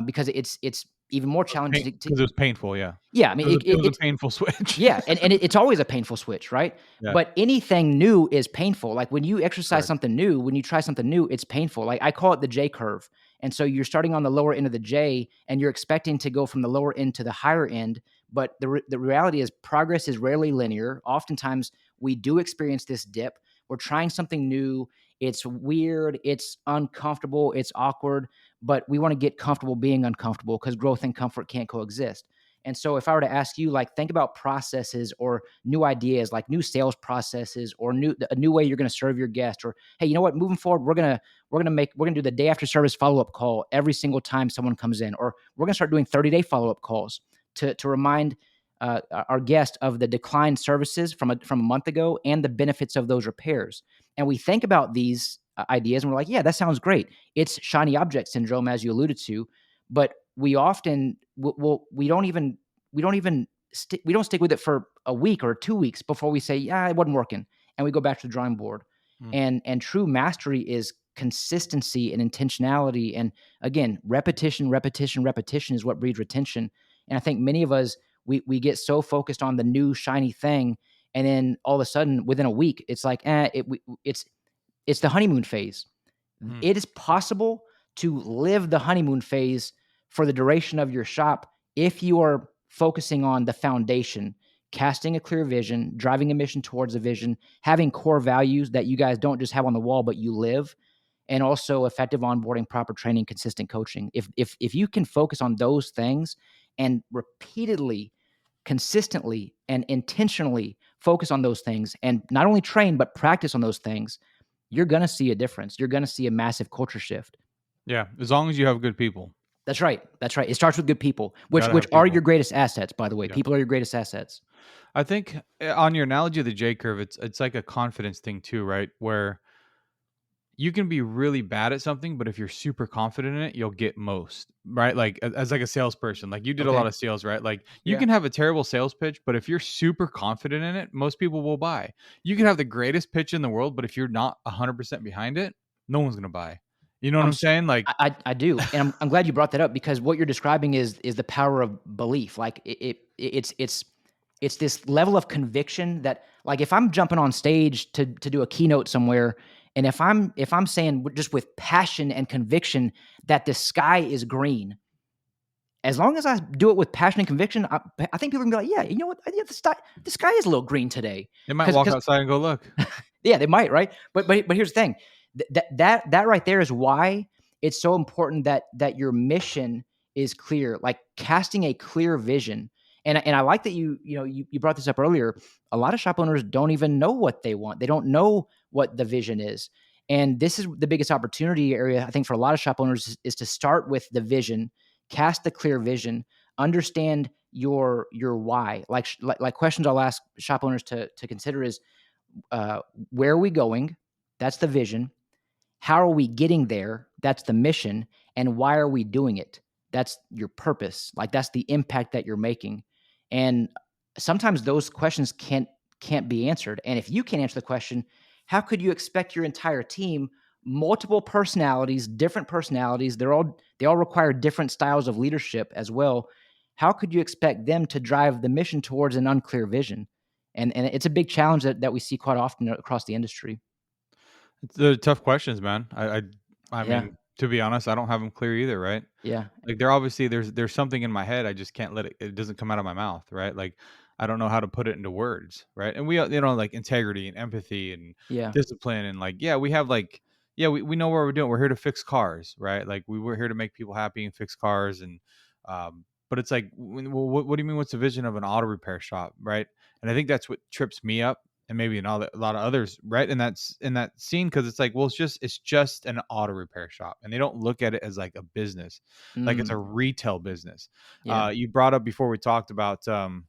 because it's even more challenging to Because it was painful, yeah. yeah. I mean, It was a painful switch. yeah, and it's always a painful switch, right? Yeah, But anything new is painful. Like when you exercise correct. something new, when you try something new, it's painful. Like I call it the J curve. And so you're starting on the lower end of the J and you're expecting to go from the lower end to the higher end, but the reality is progress is rarely linear. Oftentimes we do experience this dip. We're trying something new. It's weird, it's uncomfortable, it's awkward, but we want to get comfortable being uncomfortable because growth and comfort can't coexist. And so if I were to ask you, like, think about processes or new ideas, like new sales processes or a new way you're going to serve your guest, or hey, you know what, moving forward, we're gonna do the day after service follow-up call every single time someone comes in, or we're gonna start doing 30-day follow-up calls to remind our guest of the declined services from a month ago and the benefits of those repairs. And we think about these ideas and we're like, yeah, that sounds great. It's shiny object syndrome, as you alluded to, but we often we don't stick with it for a week or 2 weeks before we say, yeah, it wasn't working, and we go back to the drawing board. Mm. And true mastery is consistency and intentionality, and again, repetition is what breeds retention. And I think many of us, we get so focused on the new shiny thing, and then all of a sudden within a week it's like, it's the honeymoon phase. Mm. It is possible to live the honeymoon phase for the duration of your shop if you are focusing on the foundation, casting a clear vision, driving a mission towards a vision, having core values that you guys don't just have on the wall, but you live, and also effective onboarding, proper training, consistent coaching. If you can focus on those things and repeatedly, consistently, and intentionally focus on those things, and not only train but practice on those things, you're going to see a difference. You're going to see a massive culture shift. Yeah, as long as you have good people. That's right. That's right. It starts with good people, which Gotta which have are people. your greatest assets, by the way. Yeah. People are your greatest assets. I think on your analogy of the J curve, it's like a confidence thing too, right? Where you can be really bad at something, but if you're super confident in it, you'll get most, right? Like as like a salesperson, like you did a lot Okay. of sales, right? Like you Yeah. can have a terrible sales pitch, but if you're super confident in it, most people will buy. You can have the greatest pitch in the world, but if you're not 100% behind it, no one's going to buy. You know what I'm I'm saying? Like, I do, and I'm glad you brought that up, because what you're describing is the power of belief. Like it's this level of conviction that, like, if I'm jumping on stage to do a keynote somewhere, and if I'm saying just with passion and conviction that the sky is green, as long as I do it with passion and conviction, I think people can be like, yeah, you know what, yeah, the sky is a little green today, they might walk because outside and go, look. yeah, they might, right? But here's the thing. That right there is why it's so important that your mission is clear, like casting a clear vision. And I like that you brought this up earlier. A lot of shop owners don't even know what they want. They don't know what the vision is. And this is the biggest opportunity area, I think, for a lot of shop owners is to start with the vision, cast the clear vision, understand your why. Like questions I'll ask shop owners to consider is, uh, where are we going? That's the vision. How are we getting there? That's the mission. And why are we doing it? That's your purpose. Like that's the impact that you're making. And sometimes those questions can't be answered. And if you can't answer the question, how could you expect your entire team, multiple personalities, different personalities, they all require different styles of leadership as well. How could you expect them to drive the mission towards an unclear vision? And it's a big challenge that we see quite often across the industry. They're tough questions, man. I Yeah. mean, To be honest, I don't have them clear either, right? Yeah. Like, they're obviously there's something in my head, I just can't let it doesn't come out of my mouth, right? Like, I don't know how to put it into words, right? And we, like integrity and empathy and Yeah. discipline and like, yeah, we have like, yeah, we know what we're doing. We're here to fix cars, right? Like we're here to make people happy and fix cars and but it's like, well, what do you mean? What's the vision of an auto repair shop, right? And I think that's what trips me up, and maybe a lot of others, right? And that's in that scene because it's like, well, it's just an auto repair shop, and they don't look at it as like a business, like it's a Mm, retail business. yeah. You brought up before we talked about Todd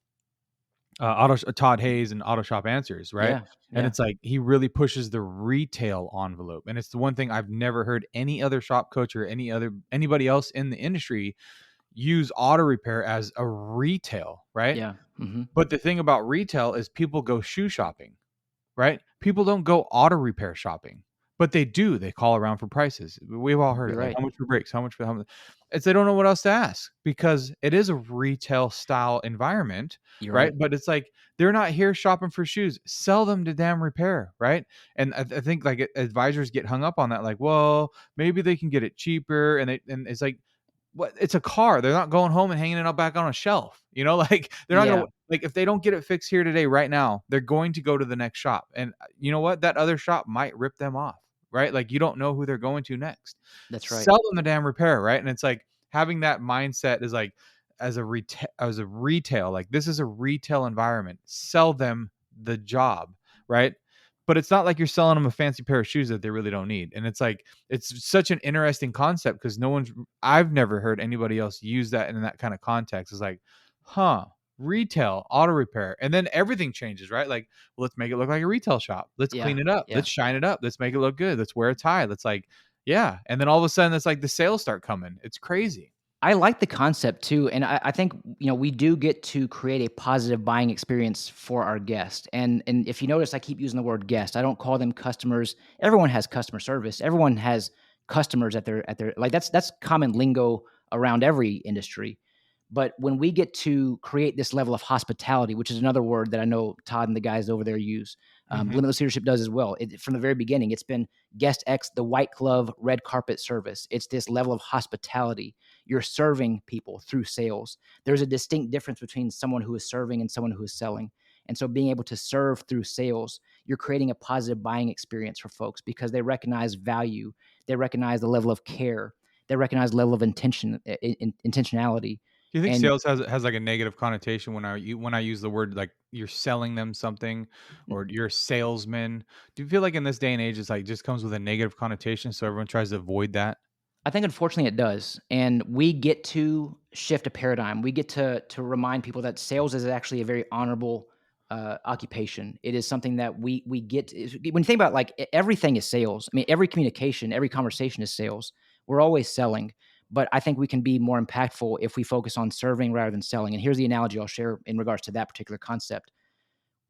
Hayes and Auto Shop Answers, right? Yeah. And Yeah. it's like he really pushes the retail envelope, and it's the one thing I've never heard any other shop coach or anybody else in the industry use auto repair as a retail, right? Yeah. Hmm. But the thing about retail is people go shoe shopping, right? People don't go auto repair shopping, but they do. They call around for prices. We've all heard You're it. Like, right. how much for brakes? How much for how much? It's they don't know what else to ask because it is a retail style environment, You're right? right. But it's like they're not here shopping for shoes. Sell them to damn repair, right? And I think like advisors get hung up on that. Like, well, maybe they can get it cheaper, and it's like, what, it's a car. They're not going home and hanging it up back on a shelf. Like they're not Yeah. gonna, like, if they don't get it fixed here today, right now, they're going to go to the next shop. And you know what? That other shop might rip them off, right? Like you don't know who they're going to next. That's right. Sell them the damn repair, right? And it's like having that mindset is like as a retail, like this is a retail environment. Sell them the job, right? But it's not like you're selling them a fancy pair of shoes that they really don't need. And it's like it's such an interesting concept because I've never heard anybody else use that in that kind of context. It's like, huh, retail, auto repair. And then everything changes, right? Like, well, let's make it look like a retail shop. Let's Yeah. clean it up. Yeah. Let's shine it up. Let's make it look good. Let's wear a tie. Let's like, yeah. And then all of a sudden it's like the sales start coming. It's crazy. I like the concept too, and I think we do get to create a positive buying experience for our guest. And if you notice, I keep using the word guest. I don't call them customers. Everyone has customer service. Everyone has customers at their like that's common lingo around every industry. But when we get to create this level of hospitality, which is another word that I know Todd and the guys over there use, Hmm. Limitless Leadership does as well. From the very beginning, it's been guest X, the white glove, red carpet service. It's this level of hospitality. You're serving people through sales. There's a distinct difference between someone who is serving and someone who is selling. And so being able to serve through sales, you're creating a positive buying experience for folks because they recognize value. They recognize the level of care. They recognize the level of intentionality. Do you think And sales has like a negative connotation when I use the word like you're selling them something or you're a salesman? Do you feel like in this day and age it's like just comes with a negative connotation, so everyone tries to avoid that? I think unfortunately it does. And we get to shift a paradigm. We get to remind people that sales is actually a very honorable occupation. It is something that we get when you think about like everything is sales. I mean, every communication, every conversation is sales. We're always selling, but I think we can be more impactful if we focus on serving rather than selling. And here's the analogy I'll share in regards to that particular concept.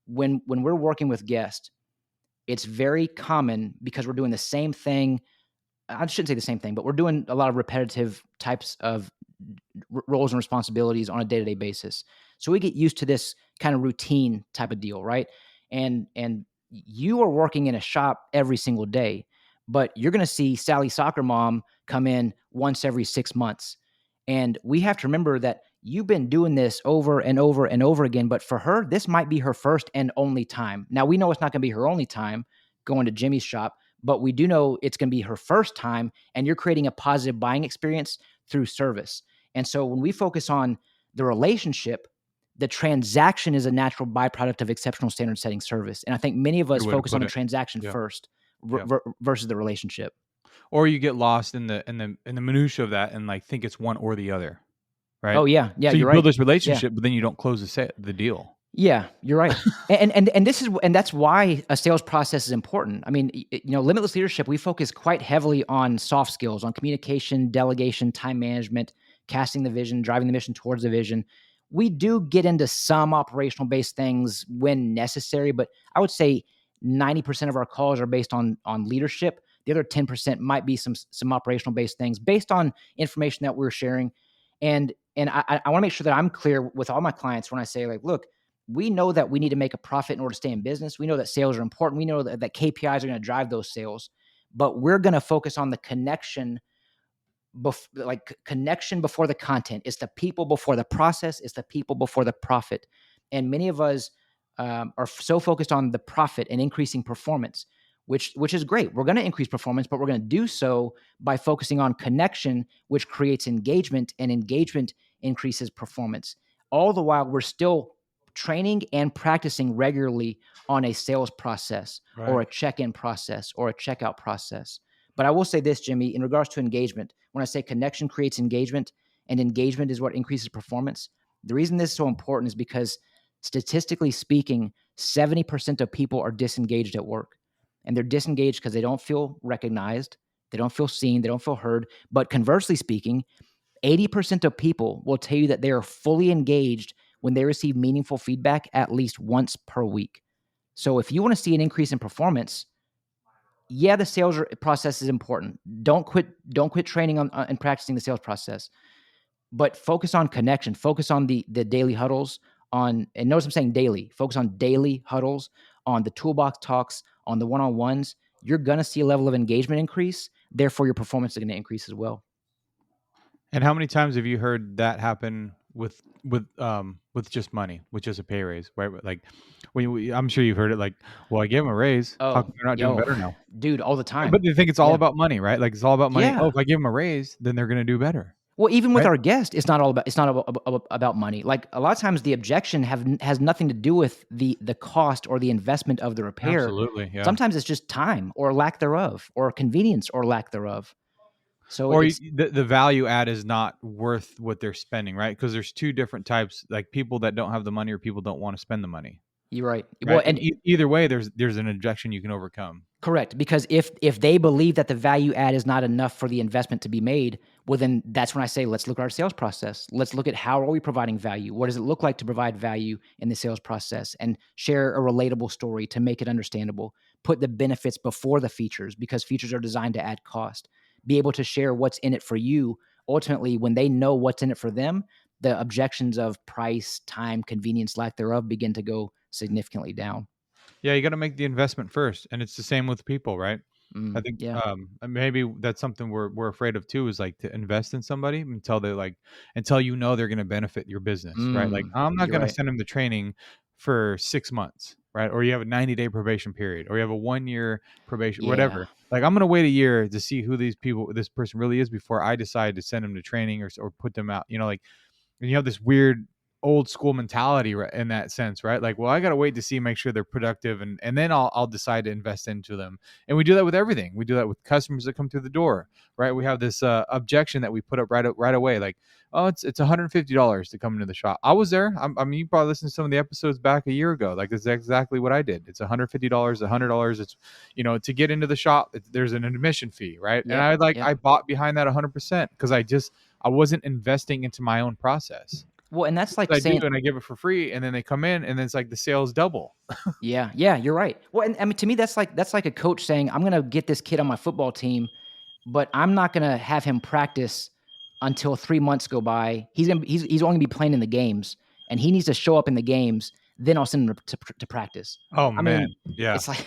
When we're working with guests, it's very common because we're doing the same thing. I shouldn't say the same thing, but we're doing a lot of repetitive types of roles and responsibilities on a day-to-day basis. So we get used to this kind of routine type of deal, right? And you are working in a shop every single day, but you're going to see Sally soccer mom come in once every 6 months. And we have to remember that you've been doing this over and over and over again, but for her this might be her first and only time. Now we know it's not going to be her only time going to Jimmy's shop, but we do know it's going to be her first time, and you're creating a positive buying experience through service. And so when we focus on the relationship, the transaction is a natural byproduct of exceptional standard setting service. And I think many of us Good way to focus on put the it. transaction Yeah. first Yeah. versus the relationship. Or you get lost in the minutia of that and like think it's one or the other, right? Oh yeah, yeah, So you you're build right. this Yeah. relationship, but then you don't close the deal. Yeah, you're right. And this is and that's why a sales process is important. I mean, limitless leadership, we focus quite heavily on soft skills, on communication, delegation, time management, casting the vision, driving the mission towards the vision. We do get into some operational based things when necessary, but I would say 90% of our calls are based on leadership. The other 10% might be some operational based things based on information that we're sharing. And I want to make sure that I'm clear with all my clients when I say, like, look, we know that we need to make a profit in order to stay in business. We know that sales are important. We know that KPIs are going to drive those sales, but we're going to focus on the connection like connection before the content. It's the people before the process. It's the people before the profit. And many of us are so focused on the profit and increasing performance, which is great. We're going to increase performance, but we're going to do so by focusing on connection, which creates engagement, and engagement increases performance. All the while, we're still training and practicing regularly on a sales process or Right. a check-in process or a checkout process. But I will say this, Jimmy, in regards to engagement, when I say connection creates engagement and engagement is what increases performance, the reason this is so important is because statistically speaking, 70% of people are disengaged at work. And they're disengaged because they don't feel recognized, they don't feel seen, they don't feel heard. But conversely speaking, 80% of people will tell you that they are fully engaged when they receive meaningful feedback at least once per week. So if you want to see an increase in performance, yeah, the sales process is important. Don't quit training on and practicing the sales process, but focus on connection. Focus on the daily huddles on, and notice I'm saying daily. Focus on daily huddles, on the toolbox talks, on the one-on-ones. You're gonna see a level of engagement increase. Therefore, your performance is gonna increase as well. And how many times have you heard that happen with just money, with just a pay raise, right? Like, I'm sure you've heard it. Like, well, I gave them a raise. How Oh, come they're not doing yo, better now? dude, all the But time. they think it's all Yeah, about money, right? Like it's all about money. Oh, yeah. if I give them a raise, then they're going to do better, Well, even with right? our guest, it's not about money. Like a lot of times, the objection has nothing to do with the cost or the investment of the repair. Absolutely, yeah. Sometimes it's just time or lack thereof, or convenience or lack thereof. So Or it's the value add is not worth what they're spending, right? Because there's two different types, like people that don't have the money or people don't want to spend the money, You're right. Well, right? And and either way, there's an objection you can overcome. correct, because if they believe that the value add is not enough for the investment to be made, well, then that's when I say, let's look at our sales process. Let's look at how are we providing value? What does it look like to provide value in the sales process? And share a relatable story to make it understandable. Put the benefits before the features, because features are designed to add cost. Be able to share what's in it for you. Ultimately, when they know what's in it for them, the objections of price, time, convenience, lack thereof begin to go significantly down. Yeah, you got to make the investment first, and it's the same with people, right? I think Yeah. and maybe that's something we're afraid of too, is like to invest in somebody until they're like until you know they're going to benefit your business, right? Like I'm not You're going to right. send them to training for 6 months, right? Or you have a 90-day probation period, or you have a 1 year probation, Yeah. whatever. Like I'm going to wait a year to see who this person really is before I decide to send them to training or put them out. Like and you have this weird old school mentality in that sense, right? Like, well, I got to wait to see, make sure they're productive, and then I'll decide to invest into them. And we do that with everything. We do that with customers that come through the door, right? We have this objection that we put up right away, like, oh, it's $150 to come into the shop. I was there. I mean, you probably listened to some of the episodes back a year ago. Like, that's exactly what I did. It's $150, $100. It's to get into the shop. There's an admission fee, right? And Yep. Yep. I bought behind that 100% because I wasn't investing into my own process. Well, and that's like I do, saying, and I give it for free, and then they come in, and then it's like the sales double. yeah, yeah, you're right. Well, and I mean, to me, that's like a coach saying, I'm gonna get this kid on my football team, but I'm not gonna have him practice until 3 months go by. He's only gonna be playing in the games, and he needs to show up in the games. Then I'll send him to practice. Oh I man, mean, yeah. it's like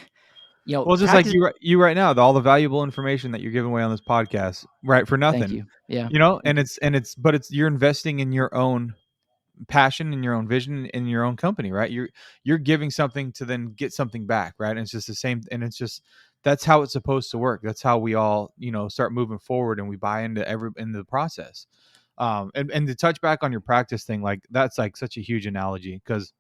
Well, it's just like practice. you right now, all the valuable information that you're giving away on this podcast, right, for Thank nothing, you. Yeah. and Thank you. but it's you're investing in your own passion and your own vision in your own company, right? You're giving something to then get something back, right? And it's just the same, and it's just that's how it's supposed to work. That's how we all start moving forward, and we buy into the process. And to touch back on your practice thing, like that's like such a huge analogy because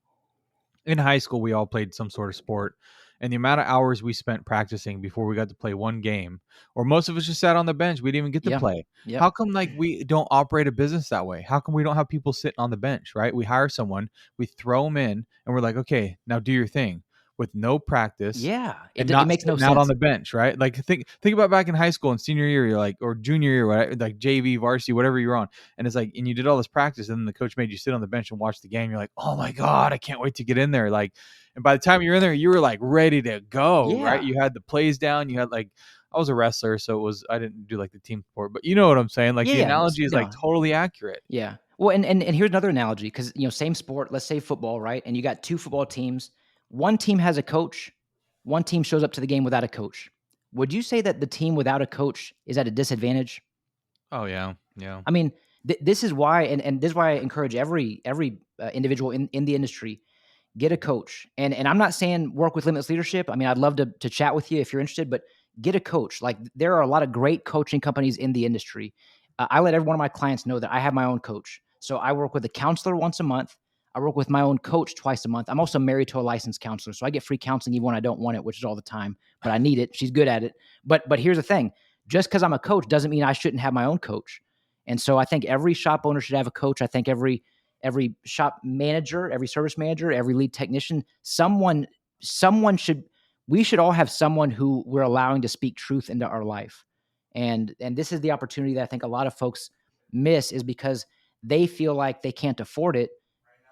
in high school we all played some sort of sport, and the amount of hours we spent practicing before we got to play one game, or most of us just sat on the bench, we didn't even get to Yeah. play. Yep. How come like we don't operate a business that way? How come we don't have people sitting on the bench, right? We hire someone, we throw them in, and we're like, okay, now do your thing, with no practice Yeah. and It not makes no sitting out on sense. the bench, right? Like think about back in high school and senior year, you're like, or junior year, right? Like JV, varsity, whatever you're on, and it's like, and you did all this practice, and then the coach made you sit on the bench and watch the game. You're like, oh my god, I can't wait to get in there. Like, and by the time you're in there, you were like ready to go, right? Yeah. You had the plays down. You had like, I was a wrestler, so I didn't do like the team sport, but you know what I'm saying? Like Yeah. the Yeah. analogy is like No. totally accurate. Yeah. Well, and here's another analogy, because same sport. Let's say football, right? And you got two football teams. One team has a coach. One team shows up to the game without a coach. Would you say that the team without a coach is at a disadvantage? Oh yeah, yeah. I mean, this is why, and this is why I encourage every individual in the industry, get a coach. And I'm not saying work with Limitless Leadership. I mean, I'd love to chat with you if you're interested, but get a coach. Like, there are a lot of great coaching companies in the industry. I let every one of my clients know that I have my own coach. So I work with a counselor once a month. I work with my own coach twice a month. I'm also married to a licensed counselor, so I get free counseling even when I don't want it, which is all the time. But I need it. She's good at it. But here's the thing: just because I'm a coach doesn't mean I shouldn't have my own coach. And so I think every shop owner should have a coach. I think every shop manager, every service manager, every lead technician, someone should we should all have someone who we're allowing to speak truth into our life. And this is the opportunity that I think a lot of folks miss, is because they feel like they can't afford it,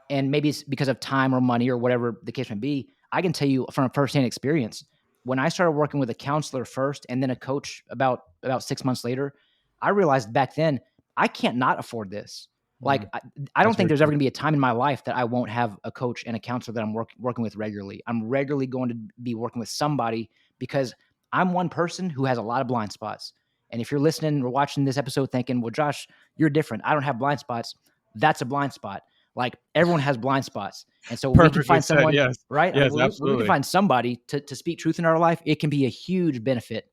and maybe it's because of time or money or whatever the case may be. I can tell you from a firsthand experience, when I started working with a counselor first and then a coach about 6 months later, I realized back then I can't not afford this. Like, Mm, I don't that's think very there's ever true. going to be a time in my life that I won't have a coach and a counselor that I'm working with regularly. I'm regularly going to be working with somebody, because I'm one person who has a lot of blind spots. And if you're listening or watching this episode thinking, well, Josh, you're different, I don't have blind spots, that's a blind spot. Like, everyone has blind spots. And so we can Perfectly find said. someone, Yes, right? Like, yes, when we can absolutely. find somebody to speak truth in our life, it can be a huge benefit.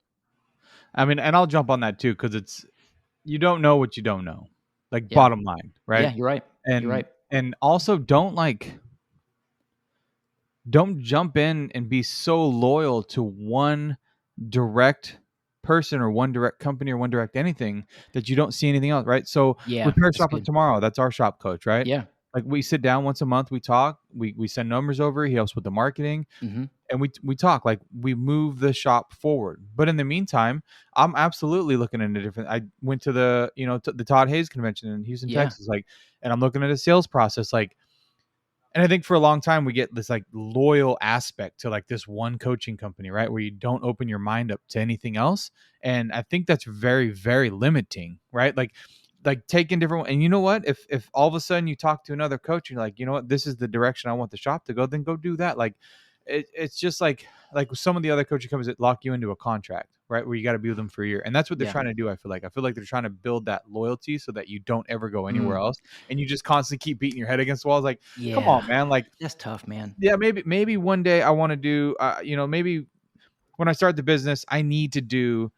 I mean, and I'll jump on that too because it's you don't know what you don't know. Like Yeah. bottom line, Yeah. right? You're right. You're And right. and also don't jump in and be so loyal to one direct person or one direct company or one direct anything that you don't see anything else, right? So Yeah. repair That's shop of good. tomorrow, that's our shop coach, right? Yeah. Like we sit down once a month, we talk, we send numbers over, he helps with the marketing, Hmm. and we talk, like we move the shop forward. But in the meantime, I'm absolutely looking into different. I went to the the Todd Hayes convention in Houston, Yeah. Texas, like, and I'm looking at a sales process, like, and I think for a long time we get this like loyal aspect to like this one coaching company, right? Where you don't open your mind up to anything else. And I think that's very, very limiting, right? Like taking different, and you know what? If all of a sudden you talk to another coach and you're like, you know what, this is the direction I want the shop to go, then go do that. Like it's just like some of the other coaching companies that lock you into a contract, right? Where you got to be with them for a year. And that's what they're Yeah. trying to do. I feel like they're trying to build that loyalty so that you don't ever go anywhere Mm. else and you just constantly keep beating your head against the walls. Like, come Yeah. on, man. Like, That's tough, man. yeah, maybe one day I want to do maybe when I start the business, I need to do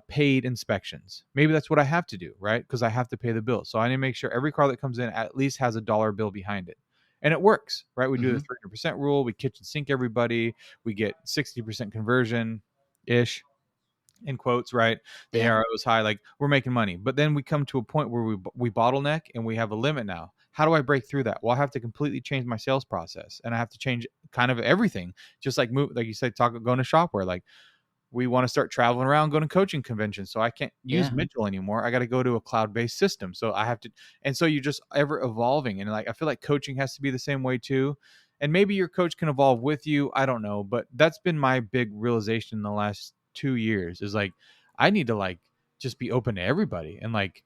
paid inspections. Maybe that's what I have to do, right? Because I have to pay the bill. So I need to make sure every car that comes in at least has a dollar bill behind it. And it works, right? We do the Hmm. 300% rule. We kitchen sink everybody. We get 60% conversion ish, in quotes, right? The Yeah. ARO is high, like we're making money. But then we come to a point where we bottleneck and we have a limit now. How do I break through that? Well, I have to completely change my sales process and I have to change kind of everything. Just like move, like you said, going to shopware. Like we want to start traveling around, going to coaching conventions. So I can't use Yeah. Mitchell anymore. I got to go to a cloud-based system. So I have to, and so you're just ever evolving. And like I feel like coaching has to be the same way too. And maybe your coach can evolve with you. I don't know, but that's been my big realization in the last 2 years is like I need to like just be open to everybody and like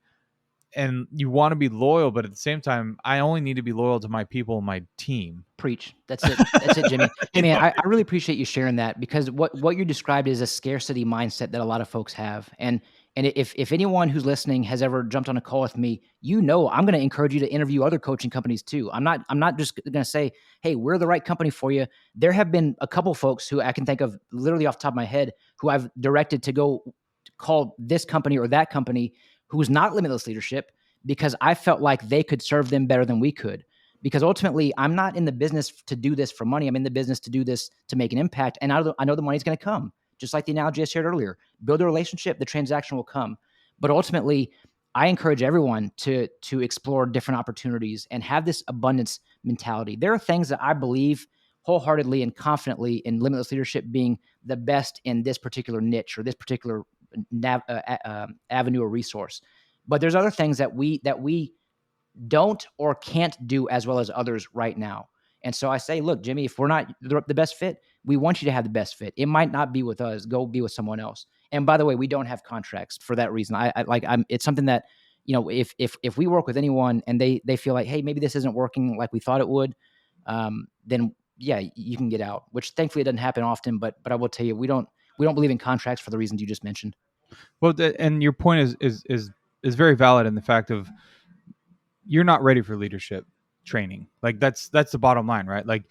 and you want to be loyal, but at the same time, I only need to be loyal to my people and my team. Preach. That's it. That's it, Jimmy. Hey, You man, know? I really appreciate you sharing that, because what you described is a scarcity mindset that a lot of folks have. And if anyone who's listening has ever jumped on a call with me, I'm going to encourage you to interview other coaching companies too. I'm not just going to say, hey, we're the right company for you. There have been a couple folks who I can think of literally off the top of my head who I've directed to go call this company or that company who's not Limitless Leadership, because I felt like they could serve them better than we could. Because ultimately, I'm not in the business to do this for money. I'm in the business to do this to make an impact. And I know the money's going to come. Just like the analogy I shared earlier, build a relationship, the transaction will come. But ultimately, I encourage everyone to explore different opportunities and have this abundance mentality. There are things that I believe wholeheartedly and confidently in Limitless Leadership being the best in this particular niche or this particular avenue or resource. But there's other things that we don't or can't do as well as others right now. And so I say, look, Jimmy, if we're not the best fit, we want you to have the best fit. It might not be with us. Go be with someone else. And by the way, we don't have contracts for that reason. I like I'm it's something that, if we work with anyone and they feel like, hey, maybe this isn't working like we thought it would, then yeah, you can get out. Which thankfully it doesn't happen often, but I will tell you, we don't believe in contracts for the reasons you just mentioned. Well, and your point is very valid in the fact of you're not ready for leadership training. Like that's the bottom line, right? Like,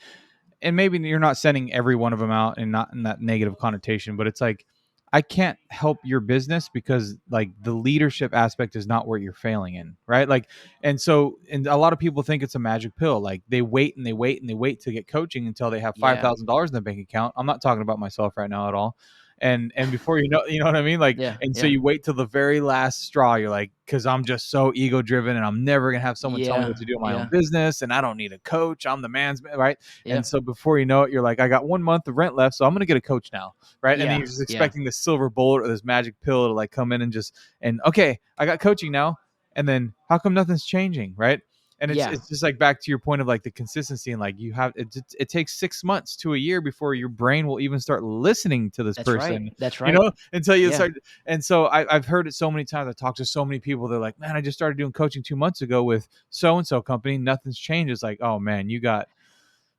and maybe you're not sending every one of them out and not in that negative connotation, but it's like, I can't help your business because like the leadership aspect is not where you're failing in, right? Like, and so, and a lot of people think it's a magic pill. Like they wait and they wait and they wait to get coaching until they have Yeah. $5,000 in the bank account. I'm not talking about myself right now at all. And before you know what I mean? Like, Yeah. and so Yeah. you wait till the very last straw. You're like, cause I'm just so ego driven and I'm never going to have someone tell me Yeah. what to do in my own Yeah. business. And I don't need a coach. I'm the man's man, right? Yeah. And so before you know it, you're like, I got 1 month of rent left, so I'm going to get a coach now. Right. And then Yeah. you're just Yeah. expecting this silver bullet or this magic pill to like come in and just, and okay, I got coaching now. And then how come nothing's changing? Right. And Yeah. it's just like back to your point of like the consistency and like you have, it takes 6 months to a year before your brain will even start listening to this That's right. person, That's you right. know, until you Yeah. start. And so I've heard it so many times. I talked to so many people. They're like, man, I just started doing coaching 2 months ago with so-and-so company. Nothing's changed. It's like, oh man, I know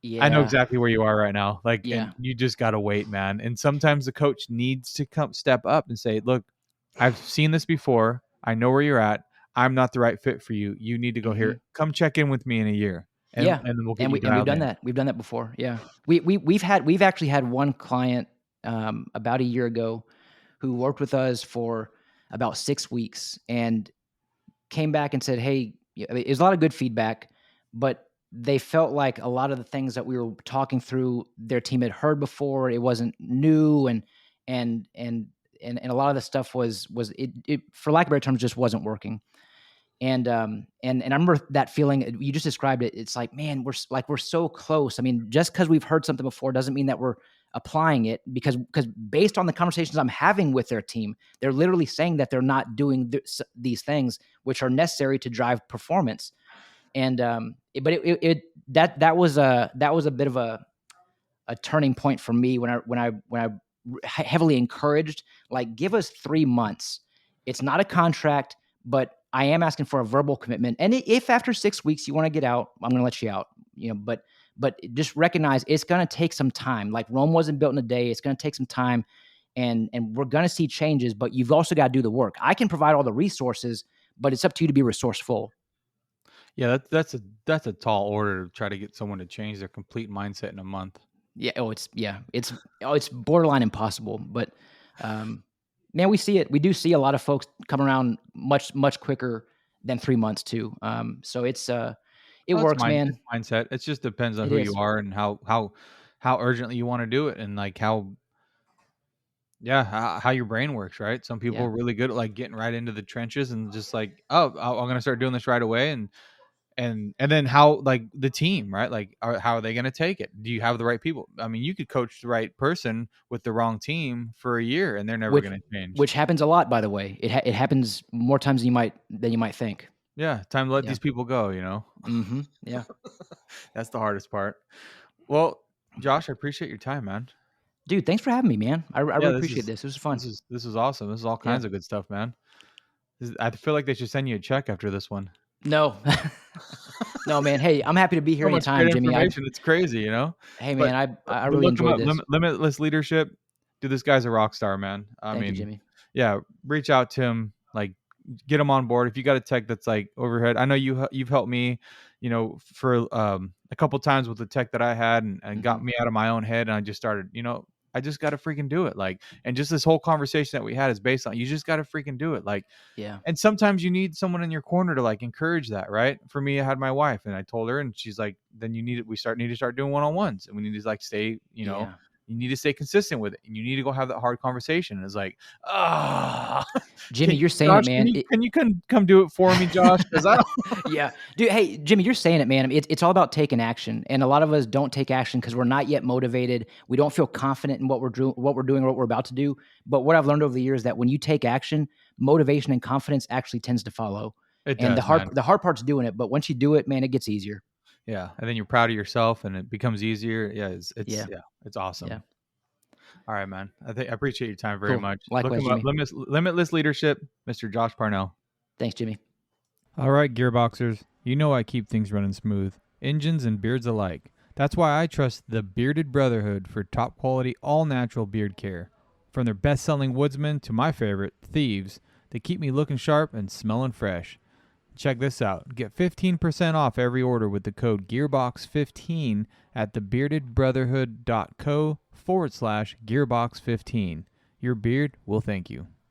Yeah. exactly where you are right now. Like, Yeah. and you just got to wait, man. And sometimes the coach needs to come step up and say, look, I've seen this before. I know where you're at. I'm not the right fit for you. You need to go Hmm. here. Come check in with me in a year. Yeah. And then we'll get And you we've dialed done in. that. We've done that before. Yeah. We've actually had one client about a year ago who worked with us for about 6 weeks and came back and said, "Hey," it was a lot of good feedback, but they felt like a lot of the things that we were talking through, their team had heard before. It wasn't new, and and and a lot of the stuff was it for lack of better terms just wasn't working. And I remember that feeling you just described it. It's like, man, we're so close. I mean, just because we've heard something before doesn't mean that we're applying it because based on the conversations I'm having with their team, they're literally saying that they're not doing these things which are necessary to drive performance. And but that was a bit of a turning point for me when I heavily encouraged, like, give us 3 months. It's not a contract, but I am asking for a verbal commitment. And if after 6 weeks you want to get out, I'm going to let you out. But just recognize it's going to take some time. Like Rome wasn't built in a day. It's going to take some time, and we're going to see changes. But you've also got to do the work. I can provide all the resources, but it's up to you to be resourceful. Yeah, that's a tall order to try to get someone to change their complete mindset in a month. Yeah. It's borderline impossible. But man, we see it. We do see a lot of folks come around much quicker than 3 months too. So it Well, works, it's man. mindset. It just depends on It who you is. are and how urgently you want to do it and like how your brain works, right? Some people Yeah. are really good at like getting right into the trenches and just like, oh, I'm gonna start doing this right away, and then how like the team, right? Like, how are they gonna take it? Do you have the right people? I mean, you could coach the right person with the wrong team for a year, and they're never Which gonna change. which happens a lot, by the way. It happens more times than you might think. Yeah, time to let Yeah. these people go. You know, Yeah. that's the hardest part. Well, Josh, I appreciate your time, man. Dude, thanks for having me, man. I Yeah, really appreciate this. This was fun. this is awesome. This is all Yeah. kinds of good stuff, man. I feel like they should send you a check after this one. No. No, man. Hey, I'm happy to be here So much anytime, great Jimmy. information. It's crazy, you know. Hey, But man, I but really look him enjoyed up. this. Limitless leadership. Dude, this guy's a rock star, man. I Thank you, mean, Jimmy. yeah, reach out to him. Like, get him on board. If you got a tech that's like overhead, I know you've helped me, you know, for a couple times with the tech that I had and Hmm. got me out of my own head. And I just started, you know, I just got to freaking do it. Like, and just this whole conversation that we had is based on you just got to freaking do it. Like, Yeah. and sometimes you need someone in your corner to like encourage that, right? For me, I had my wife and I told her, and she's like, then need to start doing one-on-ones, and we need to like stay, you know, Yeah. you need to stay consistent with it, and you need to go have that hard conversation. And it's like, ah, Jimmy, you're saying it, Josh, man. can you come do it for me, Josh? Because I don't. Yeah. Dude, hey, Jimmy, you're saying it, man. It's all about taking action. And a lot of us don't take action because we're not yet motivated. We don't feel confident in what we're doing or what we're about to do. But what I've learned over the years is that when you take action, motivation and confidence actually tends to follow. It And does, man. the hard part's doing it, but once you do it, man, it gets easier. Yeah, and then you're proud of yourself, and it becomes easier. Yeah, Yeah. it's awesome. Yeah. All right, man. I appreciate your time very Cool. much. Look Likewise, him up. Jimmy. Limitless Leadership, Mr. Josh Parnell. Thanks, Jimmy. All right, Gearboxers. You know I keep things running smooth, engines and beards alike. That's why I trust the Bearded Brotherhood for top quality, all natural beard care. From their best selling Woodsman to my favorite, Thieves, They keep me looking sharp and smelling fresh. Check this out. Get 15% off every order with the code Gearbox15 at thebeardedbrotherhood.co/Gearbox15. Your beard will thank you.